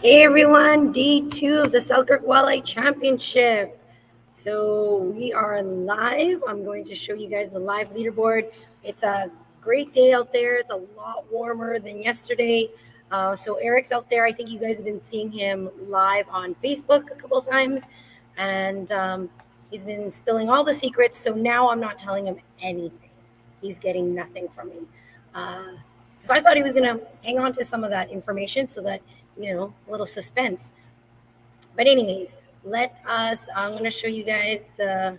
Hey everyone, day 2 of the Selkirk Walleye Championship. So we are live. I'm going to show you guys the live leaderboard. It's a great day out there. It's a lot warmer than yesterday. So Eric's out there. I think you guys have been seeing him live on Facebook a couple of times. And he's been spilling all the secrets. So now I'm not telling him anything. He's getting nothing from me. So I thought he was going to hang on to some of that information so that a little suspense. But anyways, I'm going to show you guys the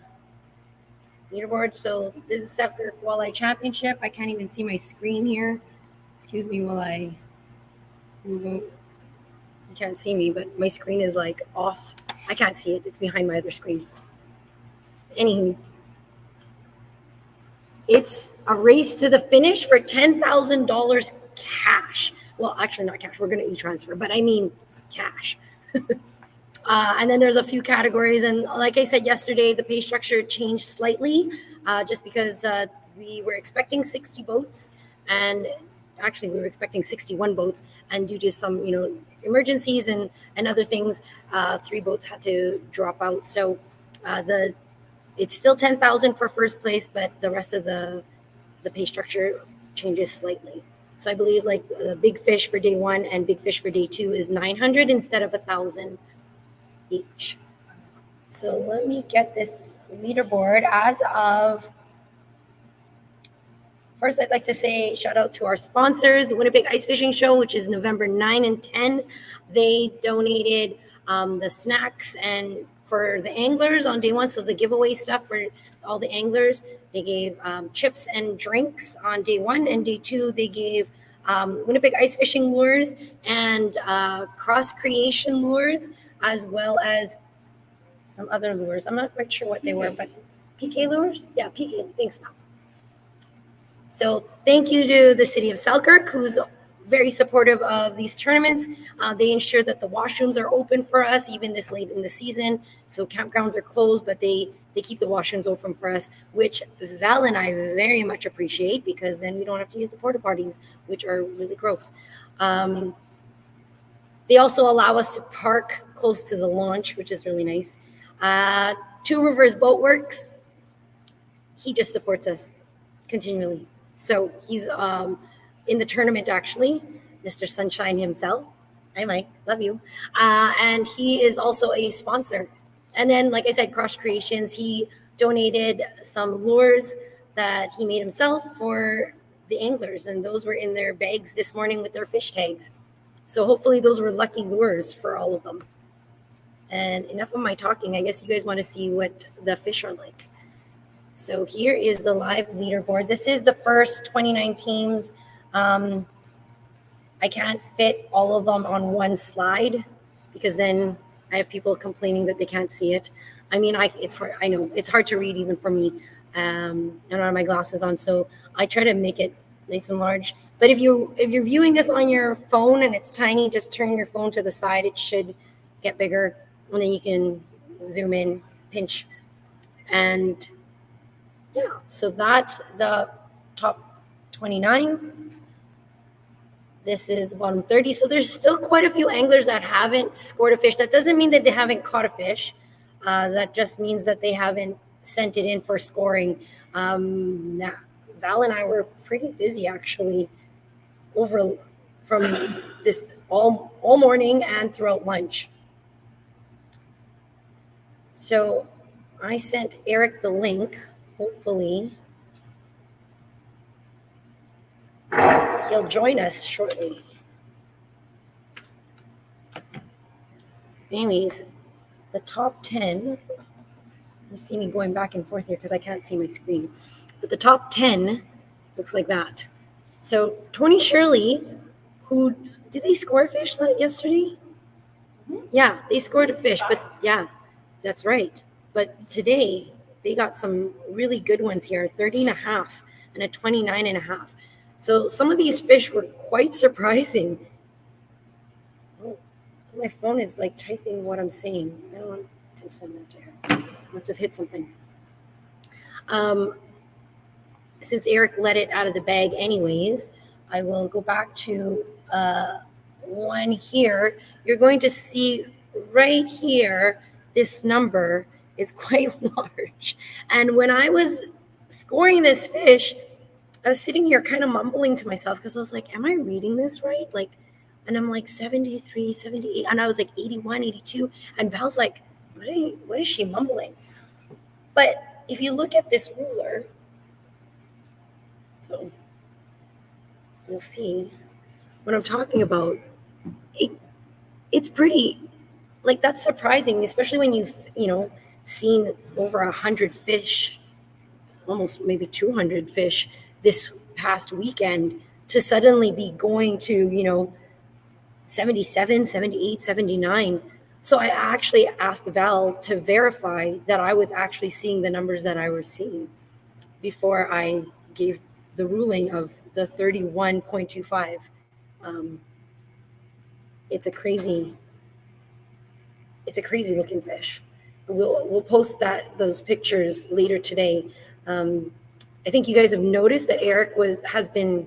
leaderboard. So this is Selkirk Walleye Championship. I can't even see my screen here. Excuse me while I move out. You can't see me, but my screen is like off. I can't see it. It's behind my other screen. Anywho, it's a race to the finish for $10,000 cash. Well, actually not cash. We're going to e-transfer, but I mean cash. And then there's a few categories. And like I said yesterday, the pay structure changed slightly just because we were expecting 60 boats. And actually, we were expecting 61 boats. And due to some, emergencies and other things, 3 boats had to drop out. So it's still $10,000 for first place, but the rest of the pay structure changes slightly. So I believe like the big fish for day 1 and big fish for day 2 is $900 instead of $1,000 each. So let me get this leaderboard as of. First, I'd like to say shout out to our sponsors, the Winnipeg Ice Fishing Show, which is November 9 and 10. They donated the snacks and for the anglers on day 1, so the giveaway stuff for all the anglers. They gave chips and drinks on day 1, and day 2 they gave Winnipeg Ice Fishing lures and cross creation lures, as well as some other lures. I'm not quite sure what they were, but PK lures? Yeah, PK. Thanks, Mal. So thank you to the city of Selkirk, who's very supportive of these tournaments. They ensure that the washrooms are open for us, even this late in the season. So campgrounds are closed, but they keep the washrooms open for us, which Val and I very much appreciate, because then we don't have to use the porta potties, which are really gross. They also allow us to park close to the launch, which is really nice. Two Rivers Boat Works, he just supports us continually. So he's in the tournament, actually, Mr. Sunshine himself. Hi, Mike. Love you. And he is also a sponsor. And then, like I said, Cross Creations, he donated some lures that he made himself for the anglers. And those were in their bags this morning with their fish tags. So hopefully those were lucky lures for all of them. And enough of my talking. I guess you guys want to see what the fish are like. So here is the live leaderboard. This is the first 29 teams. I can't fit all of them on one slide because then I have people complaining that they can't see it. I mean, it's hard. I know it's hard to read even for me. I don't have my glasses on, so I try to make it nice and large. But if you're viewing this on your phone and it's tiny, just turn your phone to the side. It should get bigger, and then you can zoom in, pinch, and yeah. So that's the top 29. This is bottom 30. So there's still quite a few anglers that haven't scored a fish. That doesn't mean that they haven't caught a fish. That just means that they haven't sent it in for scoring. Val and I were pretty busy actually from this all morning and throughout lunch. So I sent Eric the link. Hopefully he'll join us shortly. Anyways, the top 10, you see me going back and forth here because I can't see my screen. But the top 10 looks like that. So Tony Shirley, did they score a fish yesterday? Yeah, they scored a fish, but yeah, that's right. But today they got some really good ones here, 30.5 and a 29.5. So some of these fish were quite surprising. Oh, my phone is like typing what I'm saying. I don't want to send that to her. Must have hit something. Since Eric let it out of the bag anyways, I will go back to one here, you're going to see right here, this number is quite large. And when I was scoring this fish, I was sitting here kind of mumbling to myself because I was like, am I reading this right? Like, and I'm like 73, 78, and I was like 81, 82. And Val's like, what is she mumbling? But if you look at this ruler, so you'll see what I'm talking about. It's pretty, like, that's surprising, especially when you've, seen over 100 fish, almost maybe 200 fish this past weekend, to suddenly be going to, 77, 78, 79. So I actually asked Val to verify that I was actually seeing the numbers that I was seeing before I gave the ruling of the 31.25. It's a crazy looking fish. We'll post those pictures later today. I think you guys have noticed that Eric has been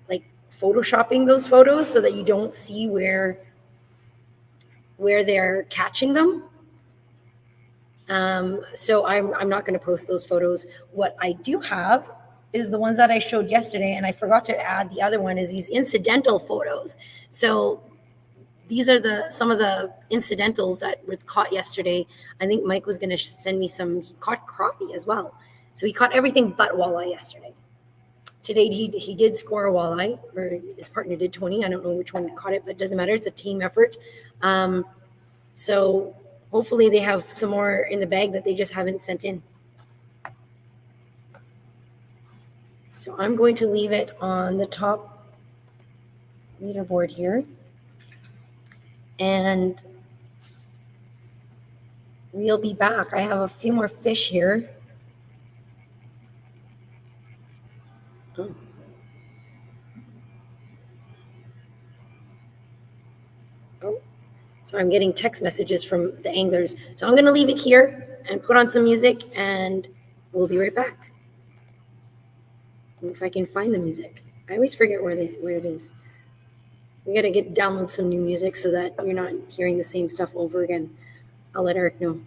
like photoshopping those photos so that you don't see where they're catching them. So I'm not going to post those photos. What I do have is the ones that I showed yesterday, and I forgot to add the other one, is these incidental photos. So these are some of the incidentals that was caught yesterday. I think Mike was going to send me some. He caught crappie as well. So he caught everything but walleye yesterday. Today he did score a walleye, or his partner did, 20. I don't know which one caught it, but it doesn't matter. It's a team effort. So hopefully they have some more in the bag that they just haven't sent in. So I'm going to leave it on the top leaderboard here. And we'll be back. I have a few more fish here. Oh. So I'm getting text messages from the anglers. So I'm going to leave it here and put on some music, and we'll be right back. If I can find the music. I always forget where it is. We got to download some new music so that you're not hearing the same stuff over again. I'll let Eric know.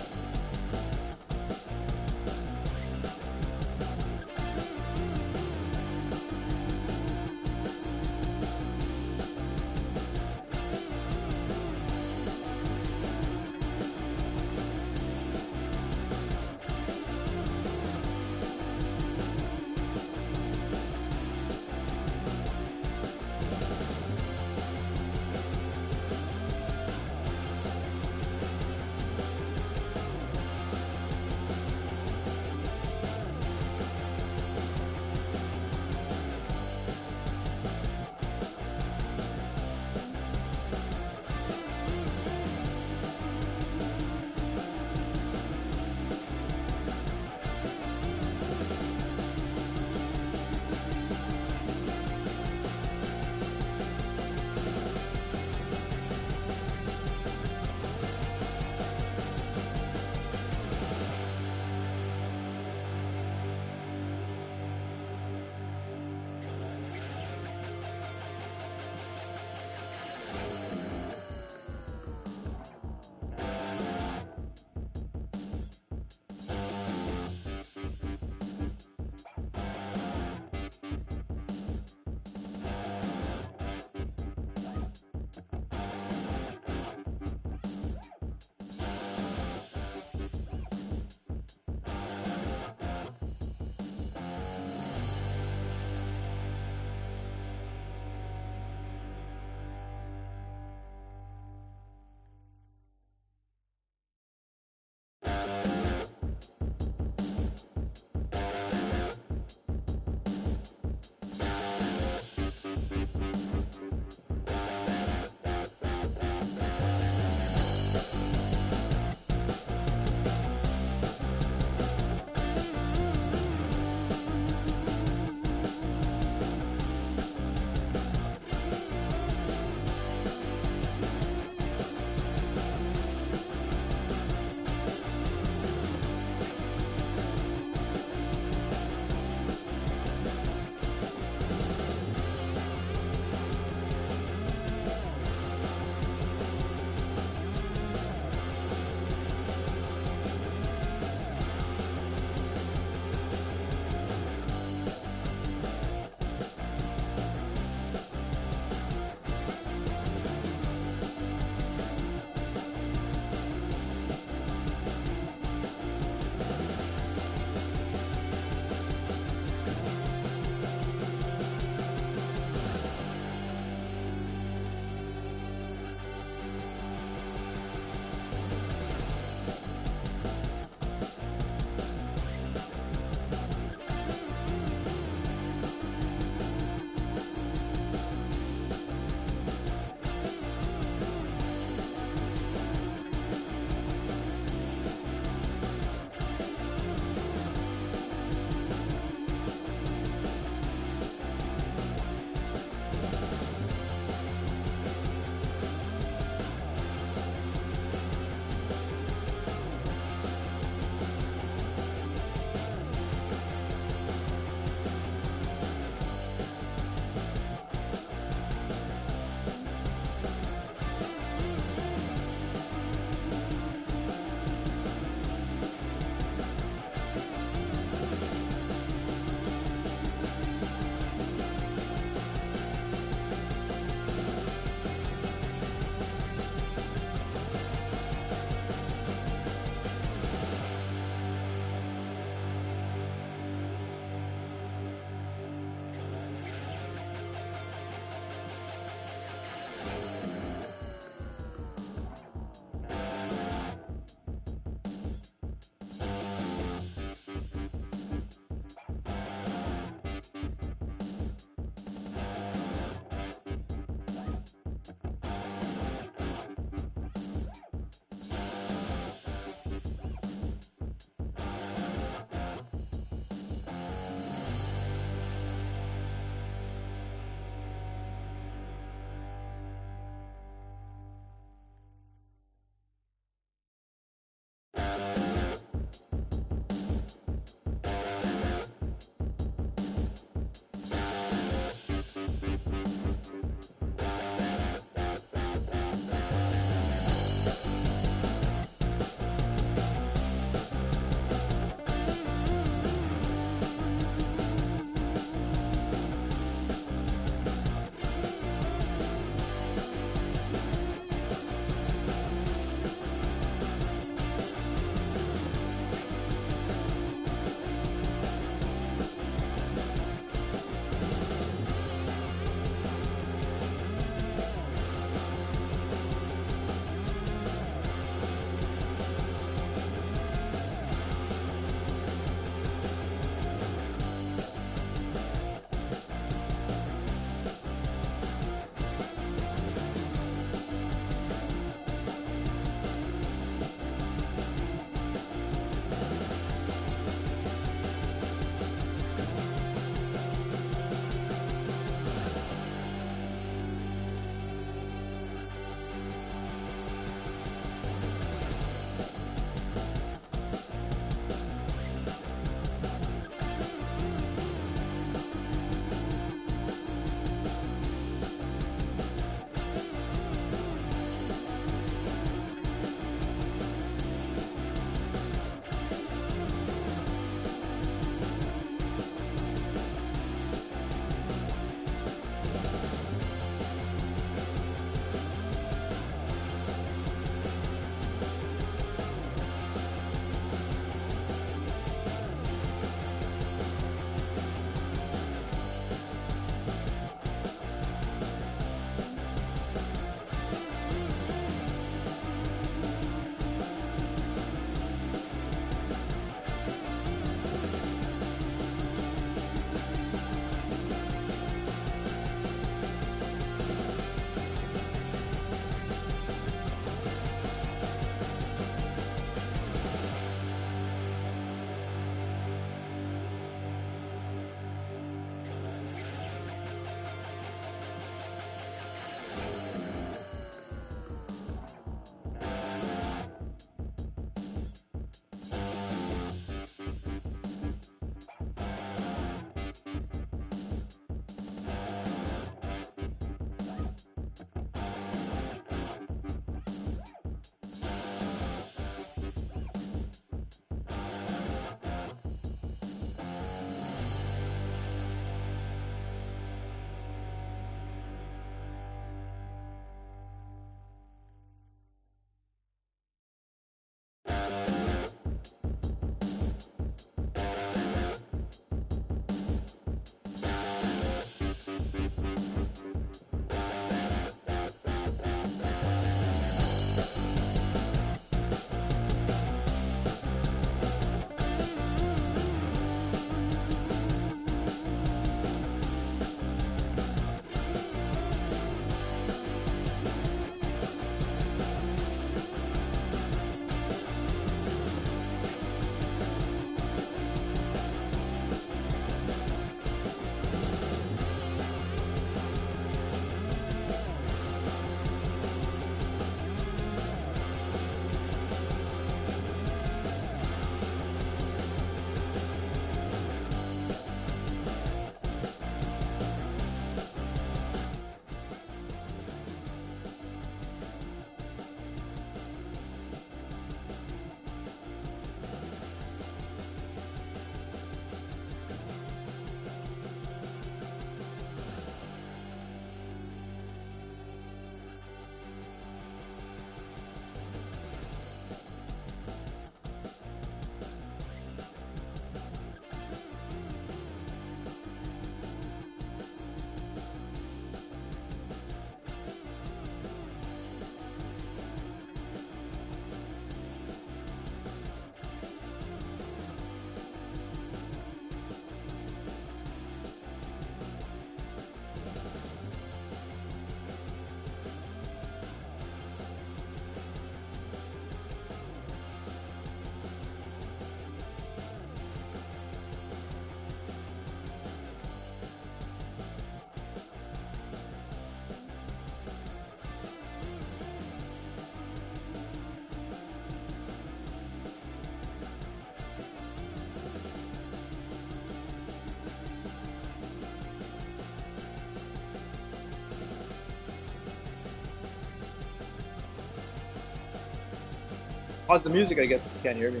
Pause the music, I guess, if you can't hear me.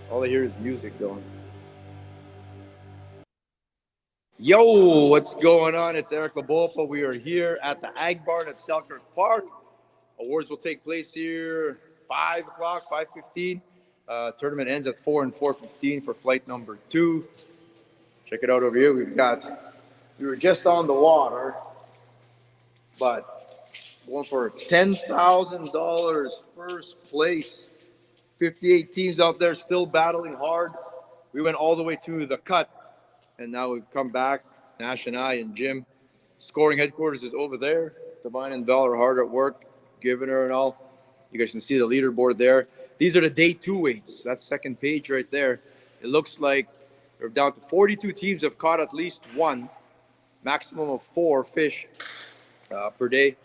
All I hear is music going. Yo, what's going on? It's Eric Labolpa. We are here at the Ag Barn at Selkirk Park. Awards will take place here 5 o'clock, 5:15. Tournament ends at 4 and 4:15 for flight number 2. Check it out over here. We were just on the water, but going for $10,000 first place. 58 teams out there still battling hard. We went all the way to the cut, and now we've come back. Nash and I and Jim. Scoring headquarters is over there. Divine and Val are hard at work, giving her and all. You guys can see the leaderboard there. These are the day 2 weights. That's second page right there. It looks like we're down to 42 teams have caught at least one, maximum of 4 fish per day.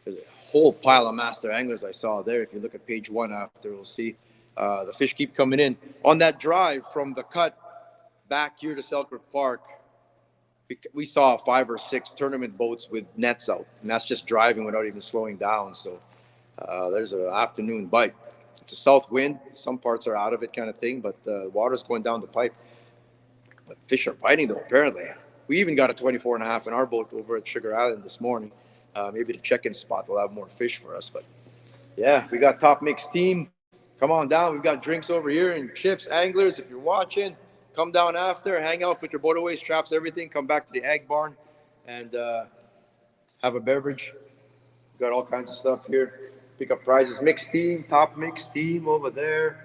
There's a whole pile of master anglers I saw there. If you look at page 1 after, we'll see the fish keep coming in. On that drive from the cut back here to Selkirk Park, we saw 5 or 6 tournament boats with nets out, and that's just driving without even slowing down. So there's an afternoon bite. It's a south wind. Some parts are out of it kind of thing, but the water's going down the pipe. But fish are biting, though, apparently. We even got a 24.5 in our boat over at Sugar Island this morning. Maybe the check-in spot will have more fish for us. But, yeah, we got top mixed team. Come on down. We've got drinks over here and chips, anglers. If you're watching, come down after, hang out, put your boat away, straps, everything. Come back to the Ag Barn and have a beverage. We've got all kinds of stuff here. Pick up prizes. Mixed team, top mixed team over there.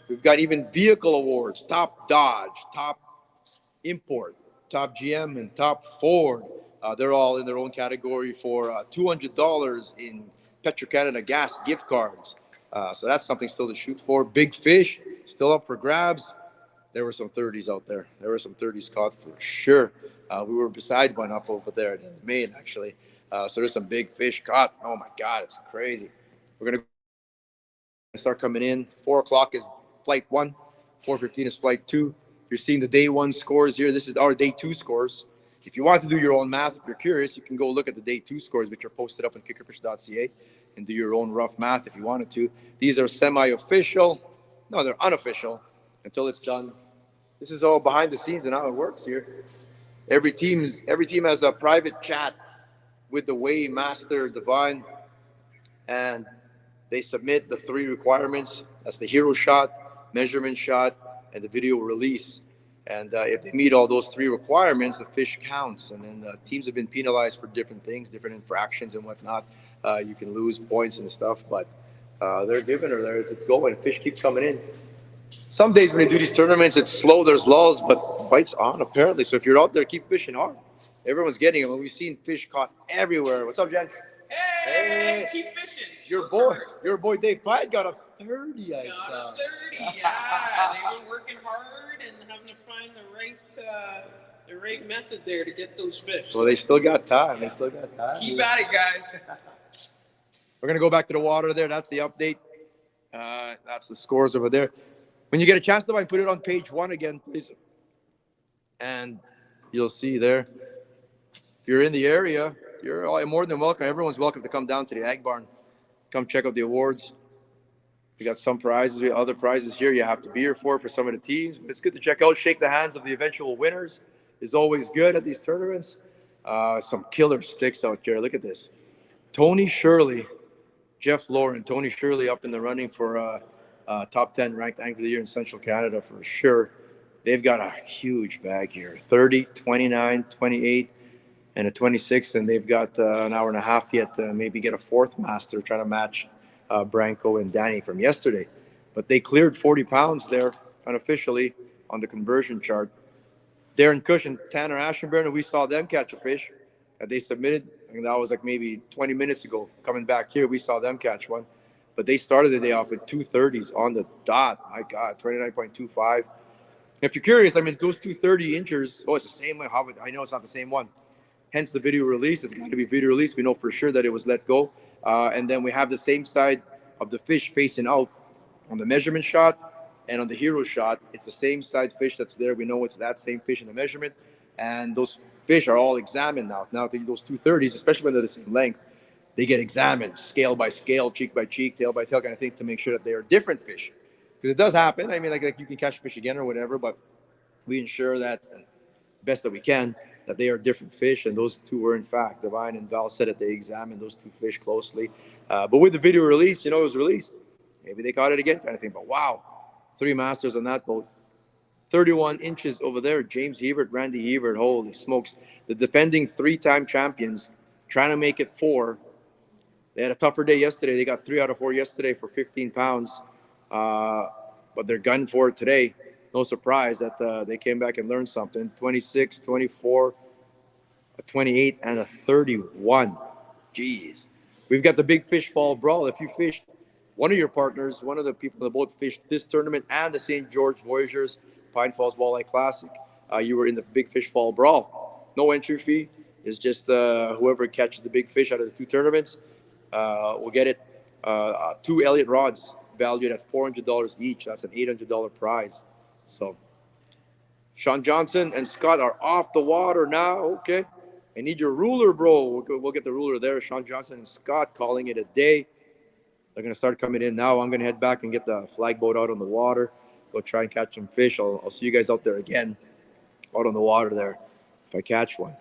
We've got even vehicle awards. Top Dodge, top import, top GM, and top Ford. They're all in their own category for $200 in Petro-Canada gas gift cards. So that's something still to shoot for. Big fish, still up for grabs. There were some 30s out there. There were some 30s caught for sure. We were beside one up over there in the main, actually. So there's some big fish caught. Oh, my God, it's crazy. We're going to start coming in. 4 o'clock is flight 1. 4:15 is flight 2. You're seeing the day 1 scores here. This is our day 2 scores. If you want to do your own math, if you're curious, you can go look at the day 2 scores, which are posted up on kickerfish.ca, and do your own rough math if you wanted to. These are semi-official. No, they're unofficial until it's done. This is all behind the scenes and how it works here. Every team has a private chat with the weigh master, Divine, and they submit the 3 requirements. That's the hero shot, measurement shot, and the video release. And if they meet all those 3 requirements, the fish counts. And then the teams have been penalized for different things, different infractions and whatnot. You can lose points and stuff, but they're giving her there. It's going. Fish keep coming in. Some days when they do these tournaments, it's slow. There's lulls, but bites on apparently. So if you're out there, keep fishing hard. Everyone's getting them. We've seen fish caught everywhere. What's up, Jen? Hey, keep fishing. Your boy Dave Pyatt got a 30. I got saw. a 30. Yeah, they were working hard and having to find the right method there to get those fish. Well, they still got time. Keep at it, guys. We're gonna go back to the water there. That's the update. That's the scores over there. When you get a chance to put it on page 1 again, please. And you'll see there. If you're in the area, you're more than welcome. Everyone's welcome to come down to the Ag Barn. Come check out the awards. We got some prizes. We have other prizes here you have to be here for some of the teams. But it's good to check out, shake the hands of the eventual winners. Is always good at these tournaments. Some killer sticks out here. Look at this. Tony Shirley, Jeff Lauren, Tony Shirley up in the running for top 10 ranked angler of the year in Central Canada for sure. They've got a huge bag here. 30, 29, 28, and a 26. And they've got an hour and a half yet to maybe get a 4th master trying to match Branko and Danny from yesterday. But they cleared 40 pounds there unofficially on the conversion chart. Darren Cush and Tanner Ashenburn, and we saw them catch a fish that they submitted. I think that was like maybe 20 minutes ago. Coming back here, we saw them catch one. But they started the day off with 230s on the dot. My God, 29.25. If you're curious, I mean, those 230 inchers, it's the same one. I know it's not the same one. Hence the video release. It's going to be video release. We know for sure that it was let go. And then we have the same side of the fish facing out on the measurement shot and on the hero shot. It's the same side fish that's there. We know it's that same fish in the measurement. And those fish are all examined now. Now, those 230s, especially when they're the same length, they get examined scale by scale, cheek by cheek, tail by tail kind of thing to make sure that they are different fish. Because it does happen. I mean, like you can catch fish again or whatever, but we ensure that best that we can that they are different fish. And those two were, in fact, Divine and Val said that they examined those two fish closely. But with the video release, it was released. Maybe they caught it again kind of thing. But wow, 3 masters on that boat. 31 inches over there. James Hebert, Randy Hebert. Holy smokes. The defending 3-time champions trying to make it 4. They had a tougher day yesterday. They got 3 out of 4 yesterday for 15 pounds. But they're gunning for it today. No surprise that they came back and learned something. 26, 24, a 28, and a 31. Jeez. We've got the Big Fish Fall Brawl. If you fished, one of your partners, one of the people in the boat fished this tournament and the St. George Voyageurs Pine Falls Walleye Classic, you were in the Big Fish Fall Brawl. No entry fee. It's just whoever catches the big fish out of the 2 tournaments will get it. 2 Elliott rods valued at $400 each. That's an $800 prize. So Sean Johnson and Scott are off the water now. Okay. I need your ruler, bro. We'll get the ruler there. Sean Johnson and Scott calling it a day. They're going to start coming in now. I'm going to head back and get the flag boat out on the water. Go try and catch some fish. I'll see you guys out there again, out on the water there, if I catch one.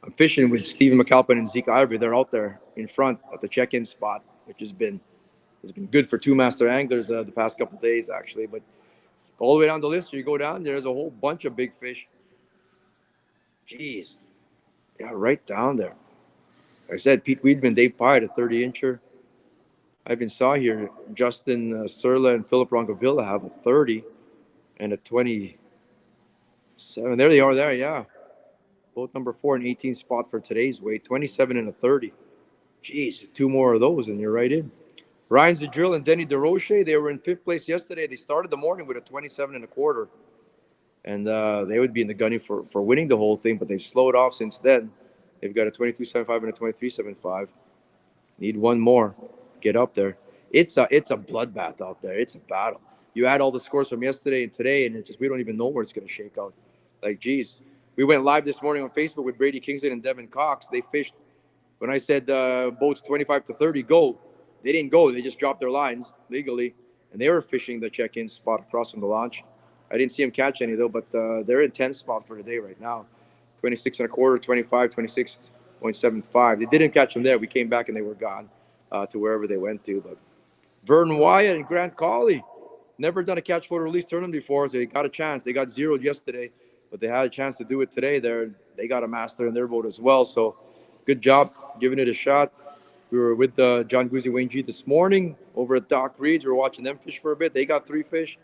I'm fishing with Stephen McAlpin and Zeke Ivory. They're out there in front at the check-in spot, which has been good for 2 master anglers the past couple of days, actually. But all the way down the list, you go down, there's a whole bunch of big fish. Jeez. Yeah, right down there. Like I said, Pete Weedman, Dave Pye, a 30-incher. I even saw here Justin Surla and Philip Roncavilla have a 30 and a 27. There they are there, yeah. Both number 4 and 18 spot for today's weight. 27 and a 30. Jeez, 2 more of those and you're right in. Ryan Zadrill and Denny DeRoche, they were in 5th place yesterday. They started the morning with a 27 and a quarter. And they would be in the gunning for winning the whole thing, but they've slowed off since then. They've got a 22.75 and a 23.75. Need one more. Get up there. It's a bloodbath out there. It's a battle. You add all the scores from yesterday and today, and we don't even know where it's going to shake out. Like, geez. We went live this morning on Facebook with Brady Kingston and Devin Cox. They fished. When I said boats 25 to 30, go. They didn't go. They just dropped their lines legally, and they were fishing the check-in spot across from the launch. I didn't see them catch any, though, but they're in 10th spot for the day right now. 26 and a quarter, 25, 26.75. They didn't catch them there. We came back, and they were gone to wherever they went to. But Vernon Wyatt and Grant Colley, never done a catch photo release tournament before, so they got a chance. They got zeroed yesterday, but they had a chance to do it today. They got a master in their boat as well, so good job giving it a shot. We were with John Guzzi, Wayne G this morning over at Doc Reed's. We were watching them fish for a bit. They got 3 fish.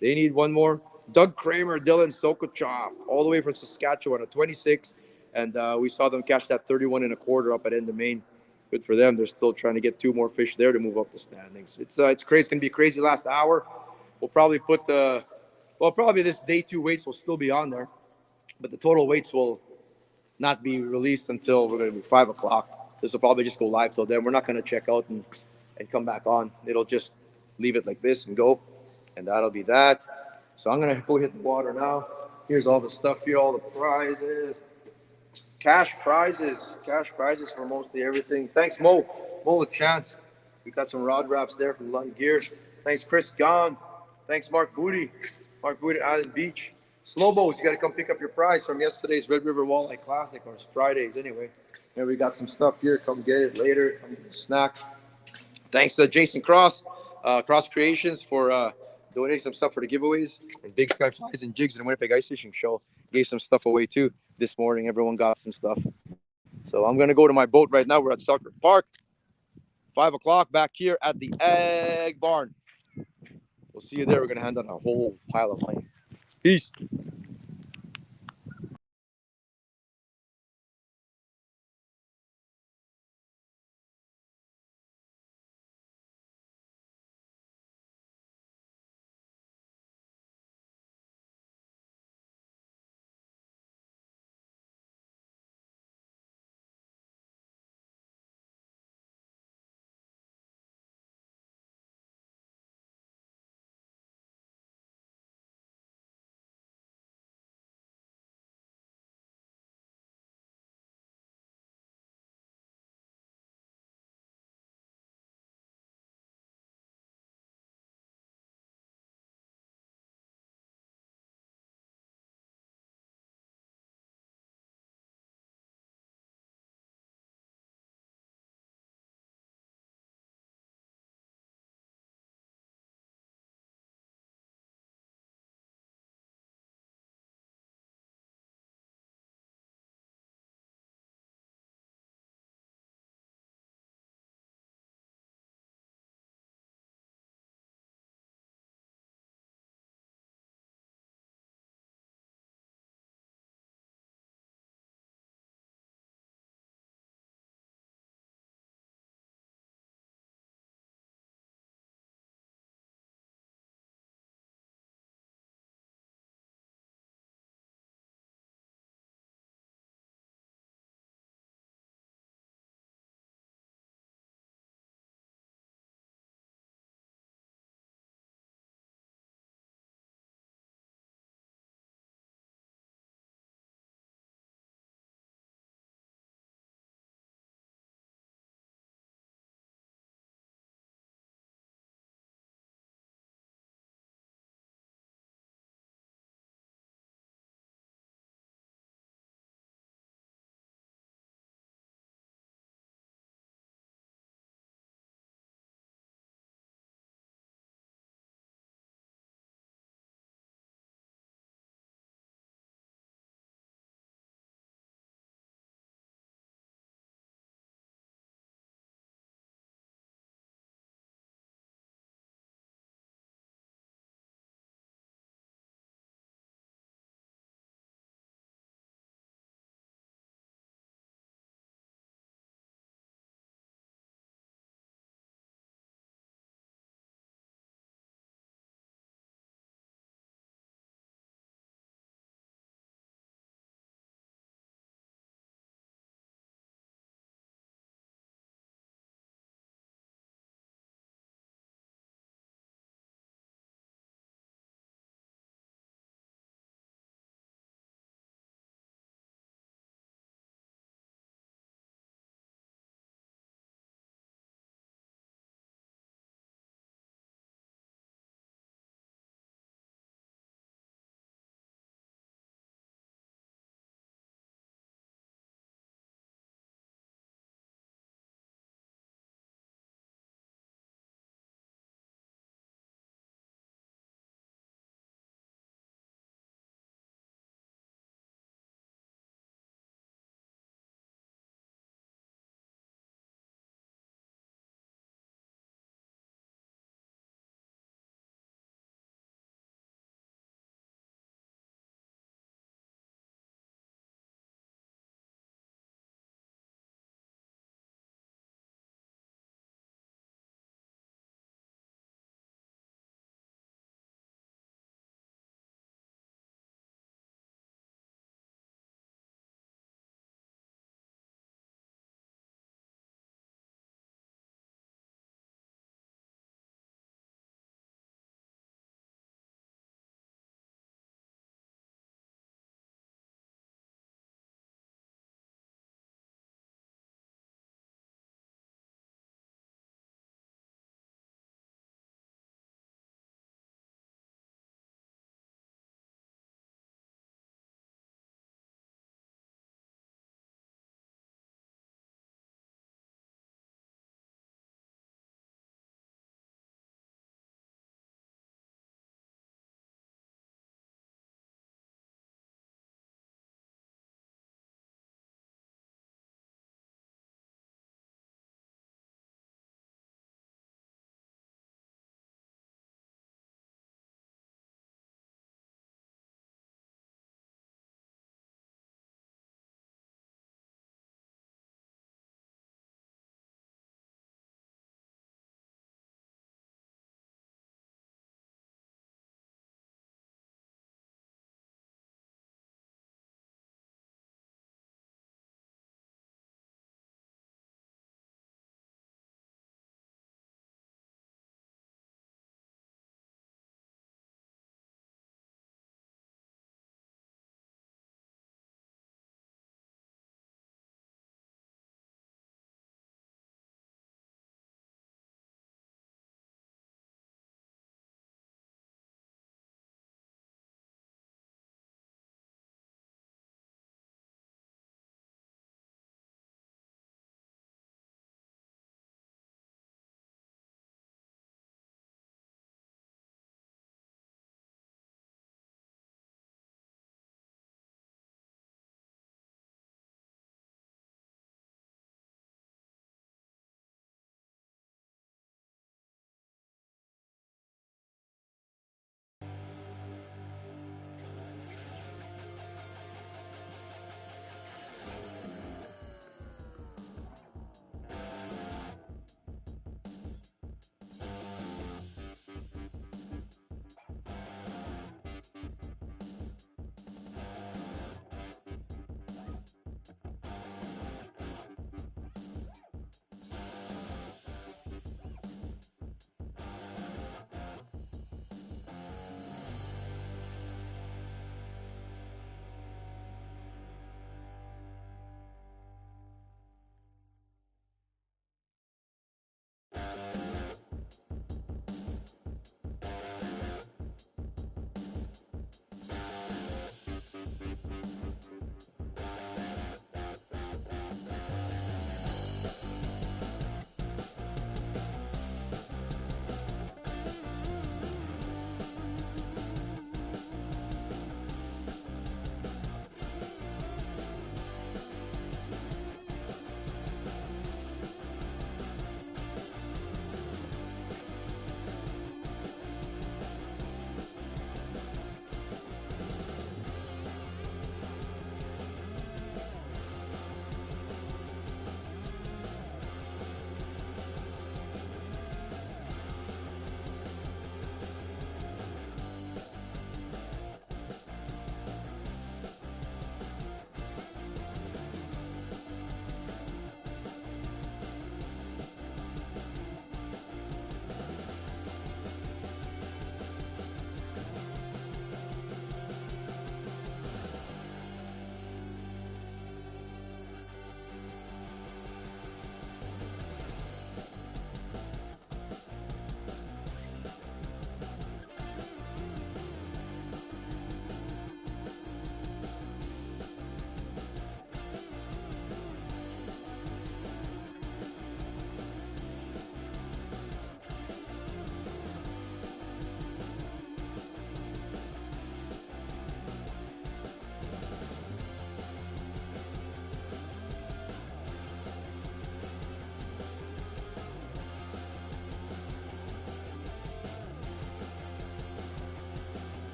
They need one more. Doug Kramer, Dylan Sokochoff, all the way from Saskatchewan at 26. And we saw them catch that 31 and a quarter up at End of Main. Good for them. They're still trying to get 2 more fish there to move up the standings. It's crazy. It's going to be a crazy last hour. We'll probably put probably this day 2 weights will still be on there. But the total weights will not be released until we're going to be 5 o'clock. This will probably just go live till then. We're not going to check out and come back on. It'll just leave it like this and go. And that'll be that. So I'm going to go hit the water now. Here's all the stuff here, all the prizes. Cash prizes for mostly everything. Thanks, Mo. Mo with chance. We got some rod wraps there from Lund Gear. Thanks, Chris Gahn. Thanks, Mark Booty. Mark Booty, Island Beach. Slowboats, you got to come pick up your prize from yesterday's Red River Walleye Classic, or Fridays anyway. And we got some stuff here. Come get it later. Come get a snack. Thanks to Jason Cross, Cross Creations, for donating some stuff for the giveaways. And Big Sky Flies and Jigs and Winnipeg Ice Fishing Show gave some stuff away too this morning. Everyone got some stuff. So I'm going to go to my boat right now. We're at Selkirk Park. 5 o'clock back here at the Egg Barn. We'll see you there. We're going to hand out a whole pile of money. Peace.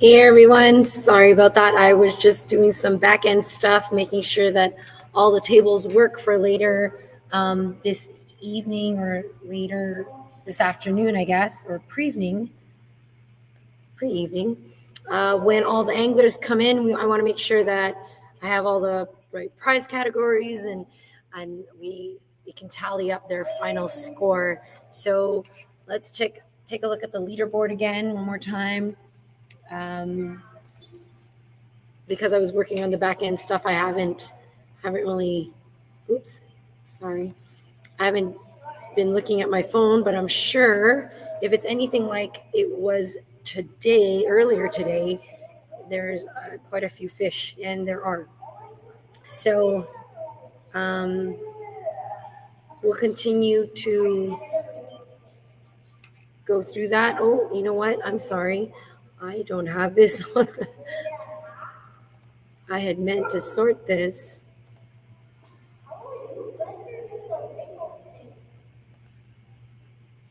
Hey everyone, sorry about that. I was just doing some back end stuff, making sure that all the tables work for later this evening or later this afternoon, I guess, or pre-evening. When all the anglers come in, I want to make sure that I have all the right prize categories and we can tally up their final score. So let's take a look at the leaderboard again one more time. Because I was working on the back end stuff, I haven't really. Oops, sorry. I haven't been looking at my phone, but I'm sure if it's anything like it was today, earlier today, there's quite a few fish, and there are. So we'll continue to go through that. Oh, you know what? I'm sorry. I don't have this on. I had meant to sort this.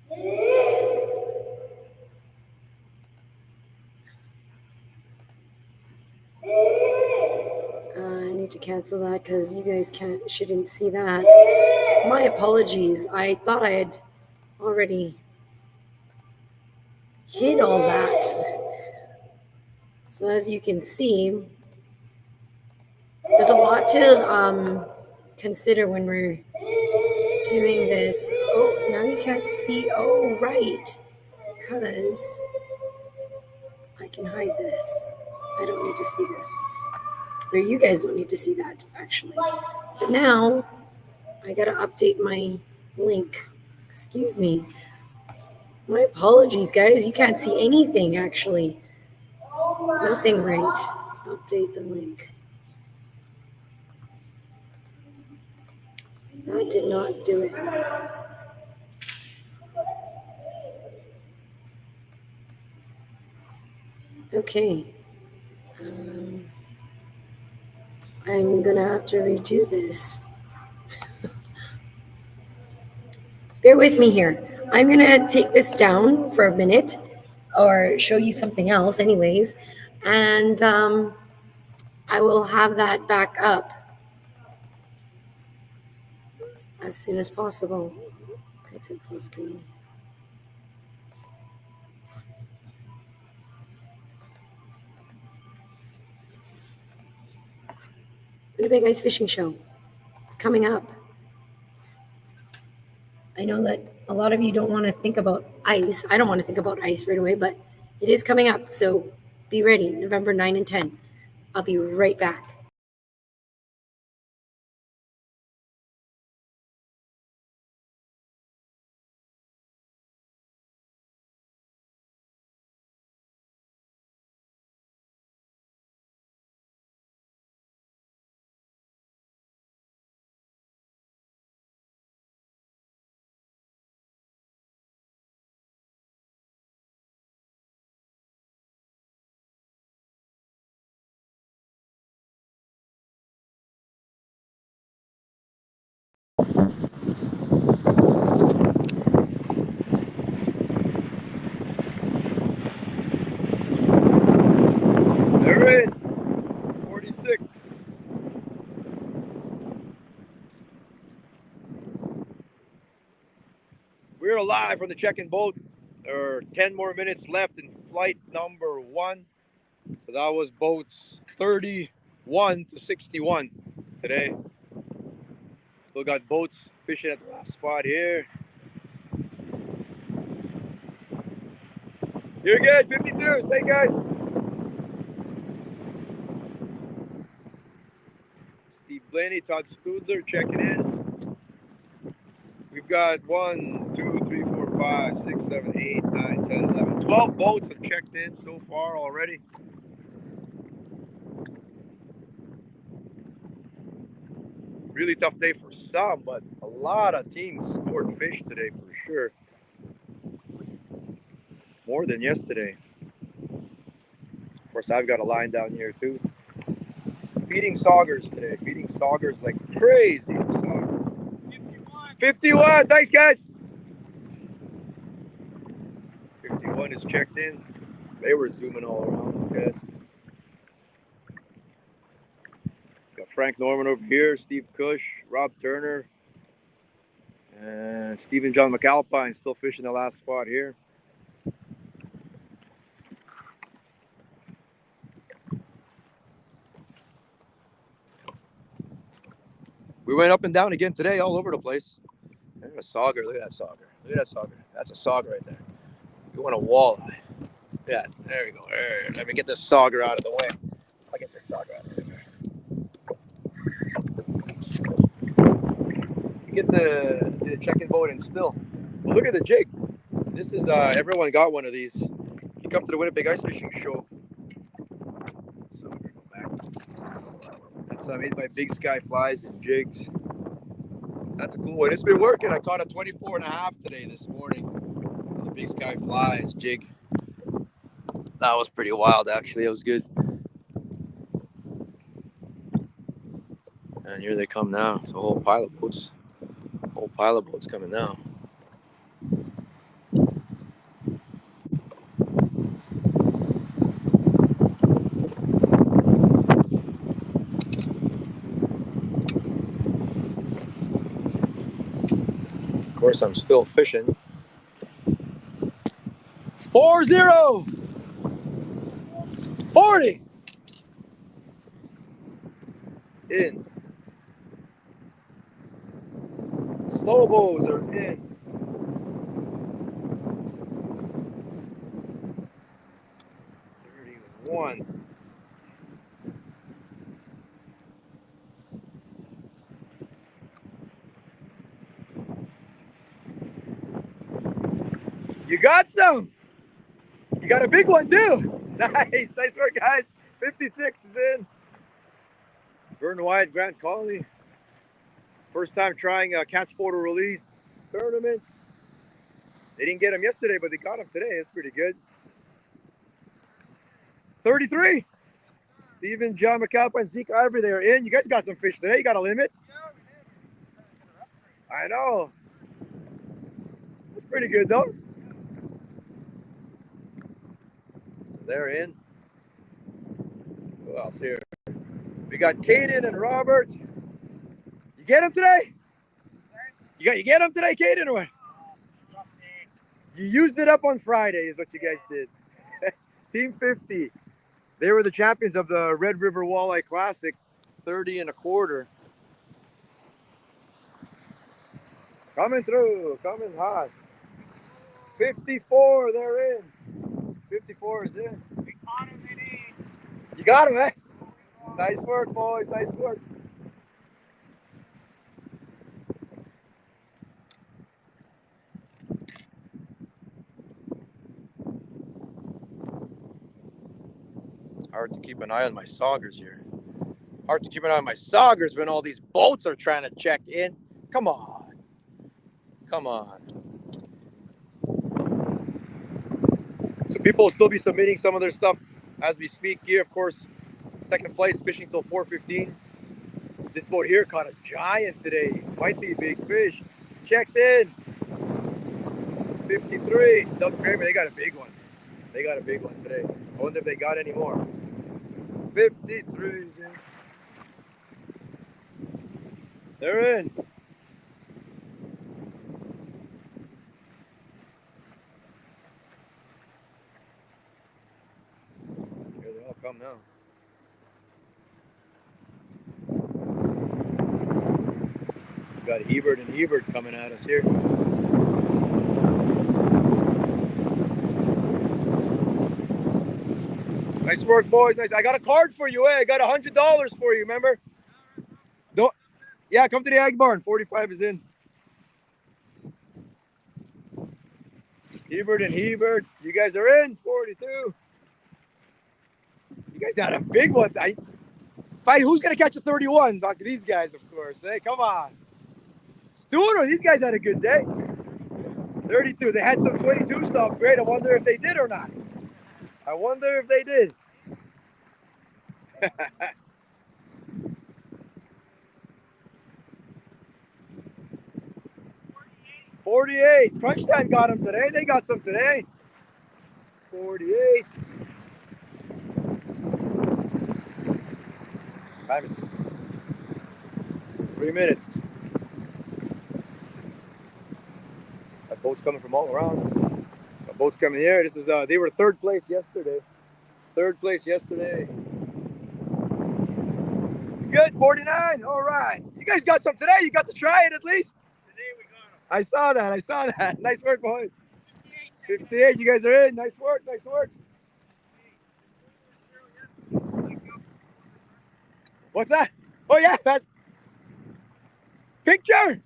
I need to cancel that because you guys shouldn't see that. My apologies. I thought I had already hid all that. So as you can see, there's a lot to consider when we're doing this. Oh, now you can't see. Oh, right. Because I can hide this. I don't need to see this. Or you guys don't need to see that, actually. But now I got to update my link. Excuse me. My apologies, guys. You can't see anything, actually. Nothing right. Update the link. That did not do it. Okay. I'm going to have to redo this. Bear with me here. I'm going to take this down for a minute or show you something else anyways. And I will have that back up as soon as possible. Exit full screen. Winnipeg Ice Fishing Show. It's coming up. I know that a lot of you don't want to think about ice. I don't want to think about ice right away, but it is coming up. So be ready, November 9 and 10. I'll be right back. They're in. 46. We're alive from the check-in boat. There are 10 more minutes left in flight number 1. So that was boats 31 to 61 today. Still got boats fishing at the last spot here. You're good, 52. Stay, guys. Steve Blaney, Todd Studler checking in. We've got 1, 2, 3, 4, 5, 6, 7, 8, 9, 10, 11, 12 boats have checked in so far already. Really tough day for some, but a lot of teams scored fish today for sure. More than yesterday. Of course, I've got a line down here too. Feeding saugers today. Feeding saugers like crazy. 51. Thanks, guys. 51 is checked in. They were zooming all around those guys. Got Frank Norman over here, Steve Cush, Rob Turner, and Stephen John McAlpine still fishing the last spot here. We went up and down again today, all over the place. There's a sauger. Look at that sauger. Look at that sauger. That's a sauger right there. You want a walleye. Yeah, there we go. There. Let me get this sauger out of the way. I'll get this sauger out of the way. You get the check-in boat and still. Well, look at the jig. This is, everyone got one of these. You come to the Winnipeg Ice Fishing Show. So we're going to go back. That's made by Big Sky Flies and Jigs. That's a cool one. It's been working. I caught a 24.5 today this morning on the Big Sky Flies jig. That was pretty wild, actually. It was good. And here they come now. It's a whole pile of boats. Whole pile of boats coming now. Of course, I'm still fishing. 4-0. 40. In. Slow bows are in. 31. You got some. You got a big one too. Nice. Nice work, guys. 56 is in. Vern Wyatt, Grant Conley. First time trying a catch photo release tournament. They didn't get him yesterday, but they got him today. It's pretty good. 33. Stephen, John McAlpine, and Zeke Ivory, they are in. You guys got some fish today. You got a limit? I know. That's pretty good, though. So they're in. Who else here? We got Caden and Robert. You get them today? You get them today, Caden, or what? You used it up on Friday is what you guys did. Team 50. They were the champions of the Red River Walleye Classic, 30 1/4. Coming through, coming hot. 54, they're in. 54 is in. You got him, eh? Nice work, boys. Nice work. Hard to keep an eye on my saugers here. Hard to keep an eye on my saugers when all these boats are trying to check in. Come on. Come on. So people will still be submitting some of their stuff as we speak here. Of course, second flight's fishing till 4:15. This boat here caught a giant today. Might be a big fish. Checked in. 53. Doug Kramer, they got a big one. They got a big one today. I wonder if they got any more. 53. They're in. Here they all come now. We got Hebert and Hebert coming at us here. Nice work, boys. Nice. I got a card for you. I got $100 for you. Remember? Don't. Yeah, come to the Ag Barn. 45 is in. Hebert and Hebert. You guys are in. 42. You guys had a big one. Fight. Who's gonna catch a 31? Like these guys, of course. Hey, come on. Stewart, these guys had a good day. 32. They had some 22 stuff. Great. I wonder if they did or not. I wonder if they did. 48. Crunch Time got them today. They got some today. 48. Time is 3 minutes. That boat's coming from all around. A boat's coming here. This is they were third place yesterday. Third place yesterday. Good, 49. All right. You guys got some today. You got to try it at least. Today we got them. I saw that. Nice work, boys. 58. You guys are in. Nice work. What's that? Oh yeah, that's picture.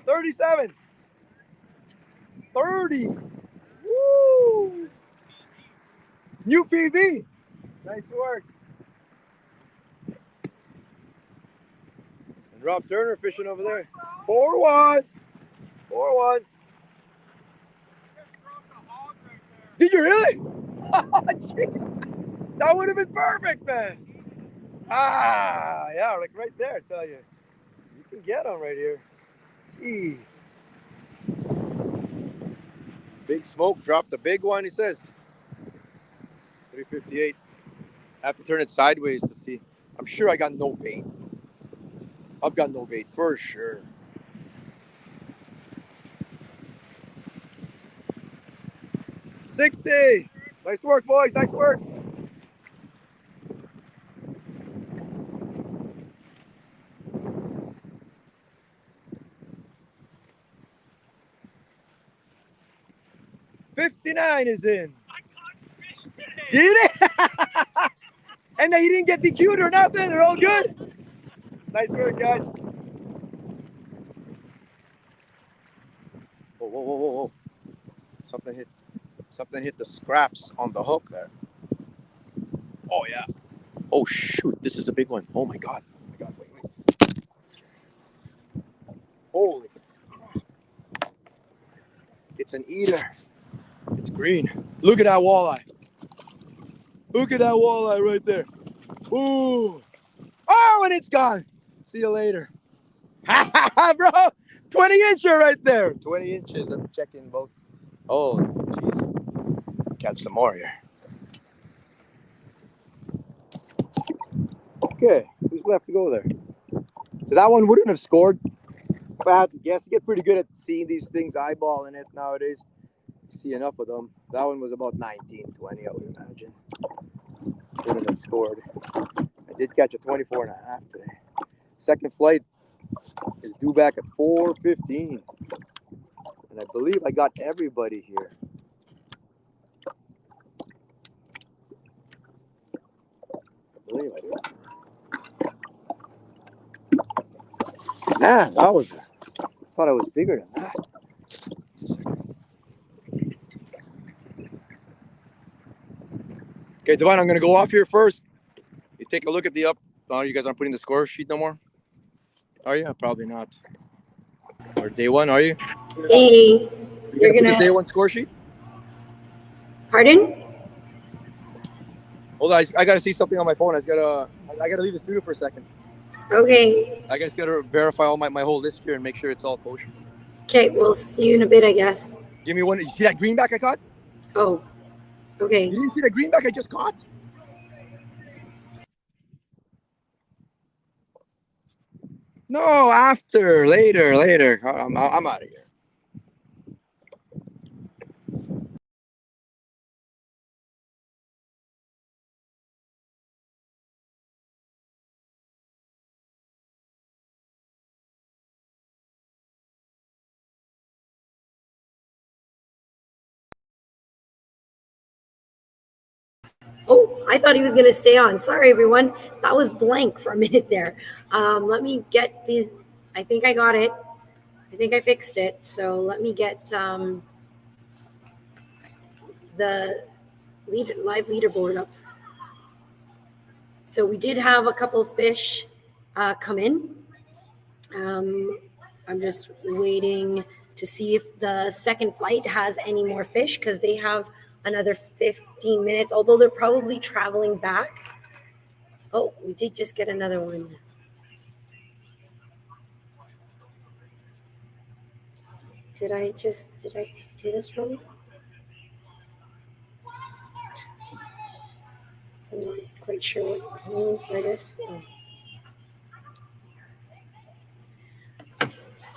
37. 30. Woo! New PB. Nice work. And Rob Turner fishing over there. 4-1. 4-1. Did you really? Oh, jeez. That would have been perfect, man. Ah, yeah, like right there, I tell you. You can get them right here. Jeez. Big Smoke dropped a big one, he says. 358. I have to turn it sideways to see. I'm sure I got no bait. I've got no bait for sure. $60. Nice work, boys. Nice work. $59 is in. Did it? And then you didn't get DQ'd or nothing. They're all good. Nice work, guys. Whoa. Something hit the scraps on the hook there. Oh yeah. Oh shoot, this is a big one. Oh my god. Wait. Holy. It's an eater. It's green. Look at that walleye. Look at that walleye right there. Ooh. Oh, and it's gone. See you later. Bro, 20 incher right there. 20 inches. I'm checking both. Oh, jeez. Catch some more here. Okay, who's left to go there? So that one wouldn't have scored. If I had to guess, you get pretty good at seeing these things, eyeballing it nowadays. You see enough of them. That one was about 19, 20, I would imagine. Wouldn't have scored. I did catch a 24 and a half today. Second flight is due back at 4:15. And I believe I got everybody here. I believe I did. Man, I thought I was bigger than that. Okay, Devon, I'm going to go off here first. You take a look at the up. Oh, you guys aren't putting the score sheet no more? Are you? Probably not. Or day one, are you? Hey, You're going to put the day one score sheet? Pardon? Hold on, I got to see something on my phone. I got to leave the studio for a second. Okay. I guess got to verify all my whole list here and make sure it's all kosher. Okay, we'll see you in a bit, I guess. Give me one. You see that greenback I caught? Oh, okay. You didn't see the greenback I just caught? No, later. I'm out of here. Oh, I thought he was going to stay on. Sorry, everyone. That was blank for a minute there. Let me get these. I think I got it. I think I fixed it. So let me get the live leaderboard up. So we did have a couple of fish come in. I'm just waiting to see if the second flight has any more fish because they have another 15 minutes, although they're probably traveling back. Oh, we did just get another one. Did I do this wrong? I'm not quite sure what he means by this.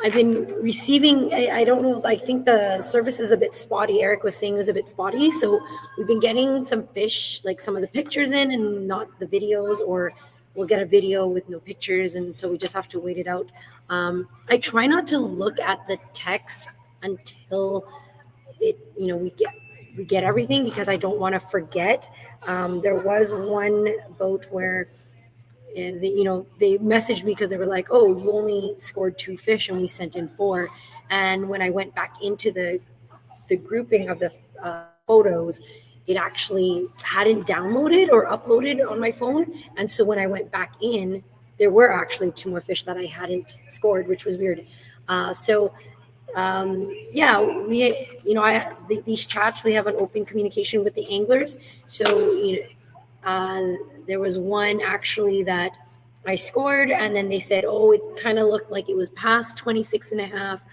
I've been receiving, I don't know, I think the service is a bit spotty. Eric was saying it was a bit spotty. So we've been getting some fish, like some of the pictures in and not the videos, or we'll get a video with no pictures. And so we just have to wait it out. I try not to look at the text until we get everything, because I don't want to forget. There was one boat where and they messaged me because they were like, oh, you only scored 2 fish and we sent in 4. And when I went back into the grouping of the photos, it actually hadn't downloaded or uploaded on my phone. And so when I went back in, there were actually 2 more fish that I hadn't scored, which was weird. These chats, we have an open communication with the anglers. So there was one actually that I scored, and then they said, oh, it kind of looked like it was past 26 and a half.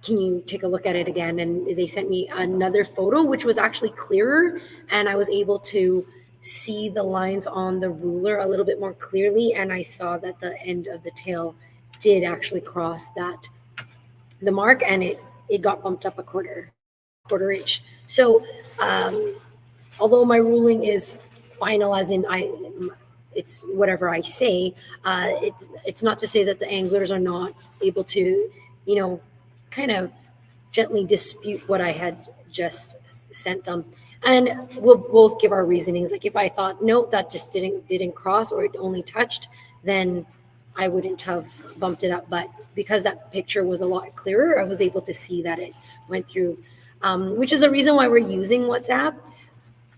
Can you take a look at it again? And they sent me another photo, which was actually clearer, and I was able to see the lines on the ruler a little bit more clearly, and I saw that the end of the tail did actually cross the mark, and it got bumped up a quarter inch. So although my ruling is final, as in it's whatever I say, it's not to say that the anglers are not able to, kind of gently dispute what I had just sent them. And we'll both give our reasonings. Like if I thought, no, that just didn't cross, or it only touched, then I wouldn't have bumped it up. But because that picture was a lot clearer, I was able to see that it went through, which is the reason why we're using WhatsApp.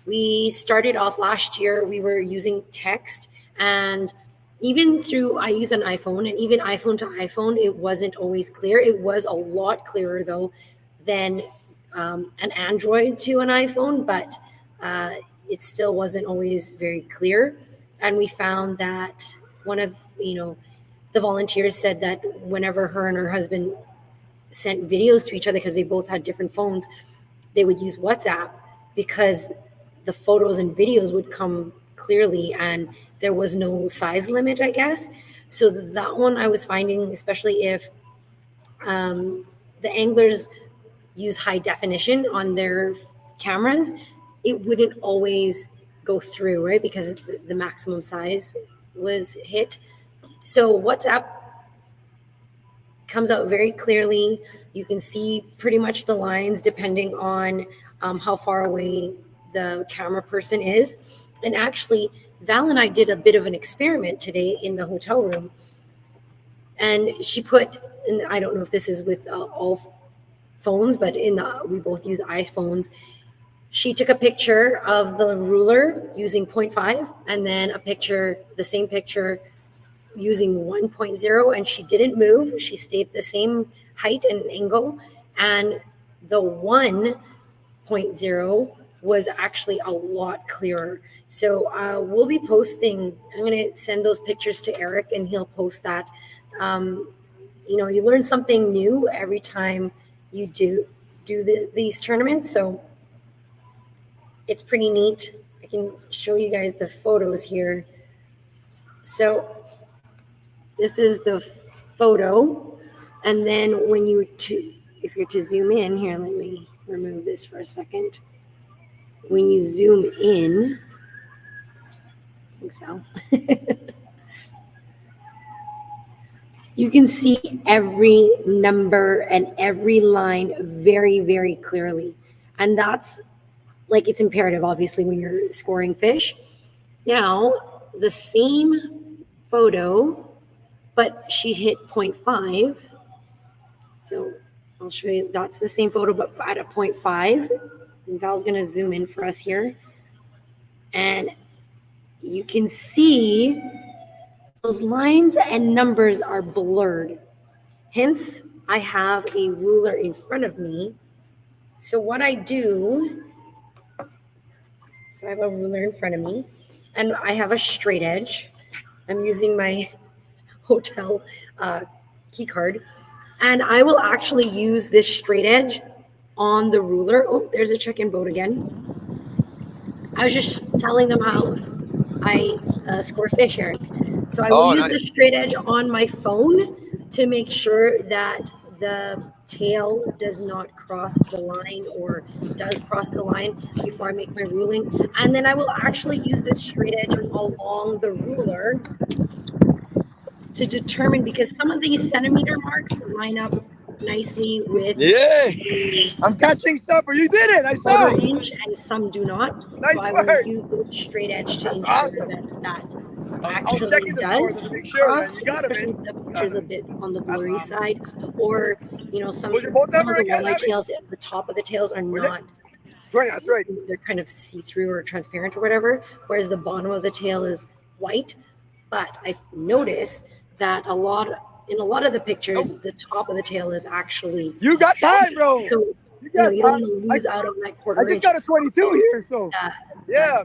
We started off last year, we were using text, and even I use an iPhone, and even iPhone to iPhone, it wasn't always clear. It was a lot clearer though than an Android to an iPhone, but it still wasn't always very clear. And we found that one of, the volunteers said that whenever her and her husband sent videos to each other, because they both had different phones, they would use WhatsApp because the photos and videos would come clearly, and there was no size limit, I guess. So that one I was finding, especially if the anglers use high definition on their cameras, it wouldn't always go through, right? Because the maximum size was hit. So WhatsApp comes out very clearly. You can see pretty much the lines depending on how far away the camera person is. And actually, Val and I did a bit of an experiment today in the hotel room. And she put, and I don't know if this is with all phones, but we both use iPhones. She took a picture of the ruler using 0.5, and then the same picture using 1.0, and she didn't move. She stayed the same height and angle, and the 1.0 was actually a lot clearer. So we'll be posting. I'm going to send those pictures to Eric, and he'll post that. You learn something new every time you do these tournaments, so it's pretty neat. I can show you guys the photos here. So this is the photo, and then if you're to zoom in here, let me remove this for a second. When you zoom in, thanks, Val. You can see every number and every line very, very clearly. And that's like, it's imperative, obviously, when you're scoring fish. Now, the same photo, but she hit 0.5. So I'll show you, that's the same photo, but at a 0.5. And Val's going to zoom in for us here. And you can see those lines and numbers are blurred. Hence, I have a ruler in front of me. So what I do, I have a ruler in front of me, and I have a straight edge. I'm using my hotel key card, and I will actually use this straight edge on the ruler. Oh, there's a check-in boat again. I was just telling them how I score fish, Eric. So I will use the straight edge on my phone to make sure that the tail does not cross the line or does cross the line before I make my ruling. And then I will actually use this straight edge along the ruler to determine, because some of these centimeter marks line up nicely with I'm catching supper. You did it. I saw quarter it. inch, and some do not. Nice So I work. will use the straight edge to That's ensure awesome. that I'll check actually in the store does to make sure, man. cross, You got it, especially man. if the picture's a bit on the blurry awesome. side, or some What's your boat of number the again, walleye Abby? tails at the top of the tails are not. 20, that's right. They're kind of see-through or transparent or whatever, whereas the bottom of the tail is white. But I've noticed that in a lot of the pictures, the top of the tail is actually. You got time, bro. So you got you don't want to lose out on that quarter. I just got a 22 here, so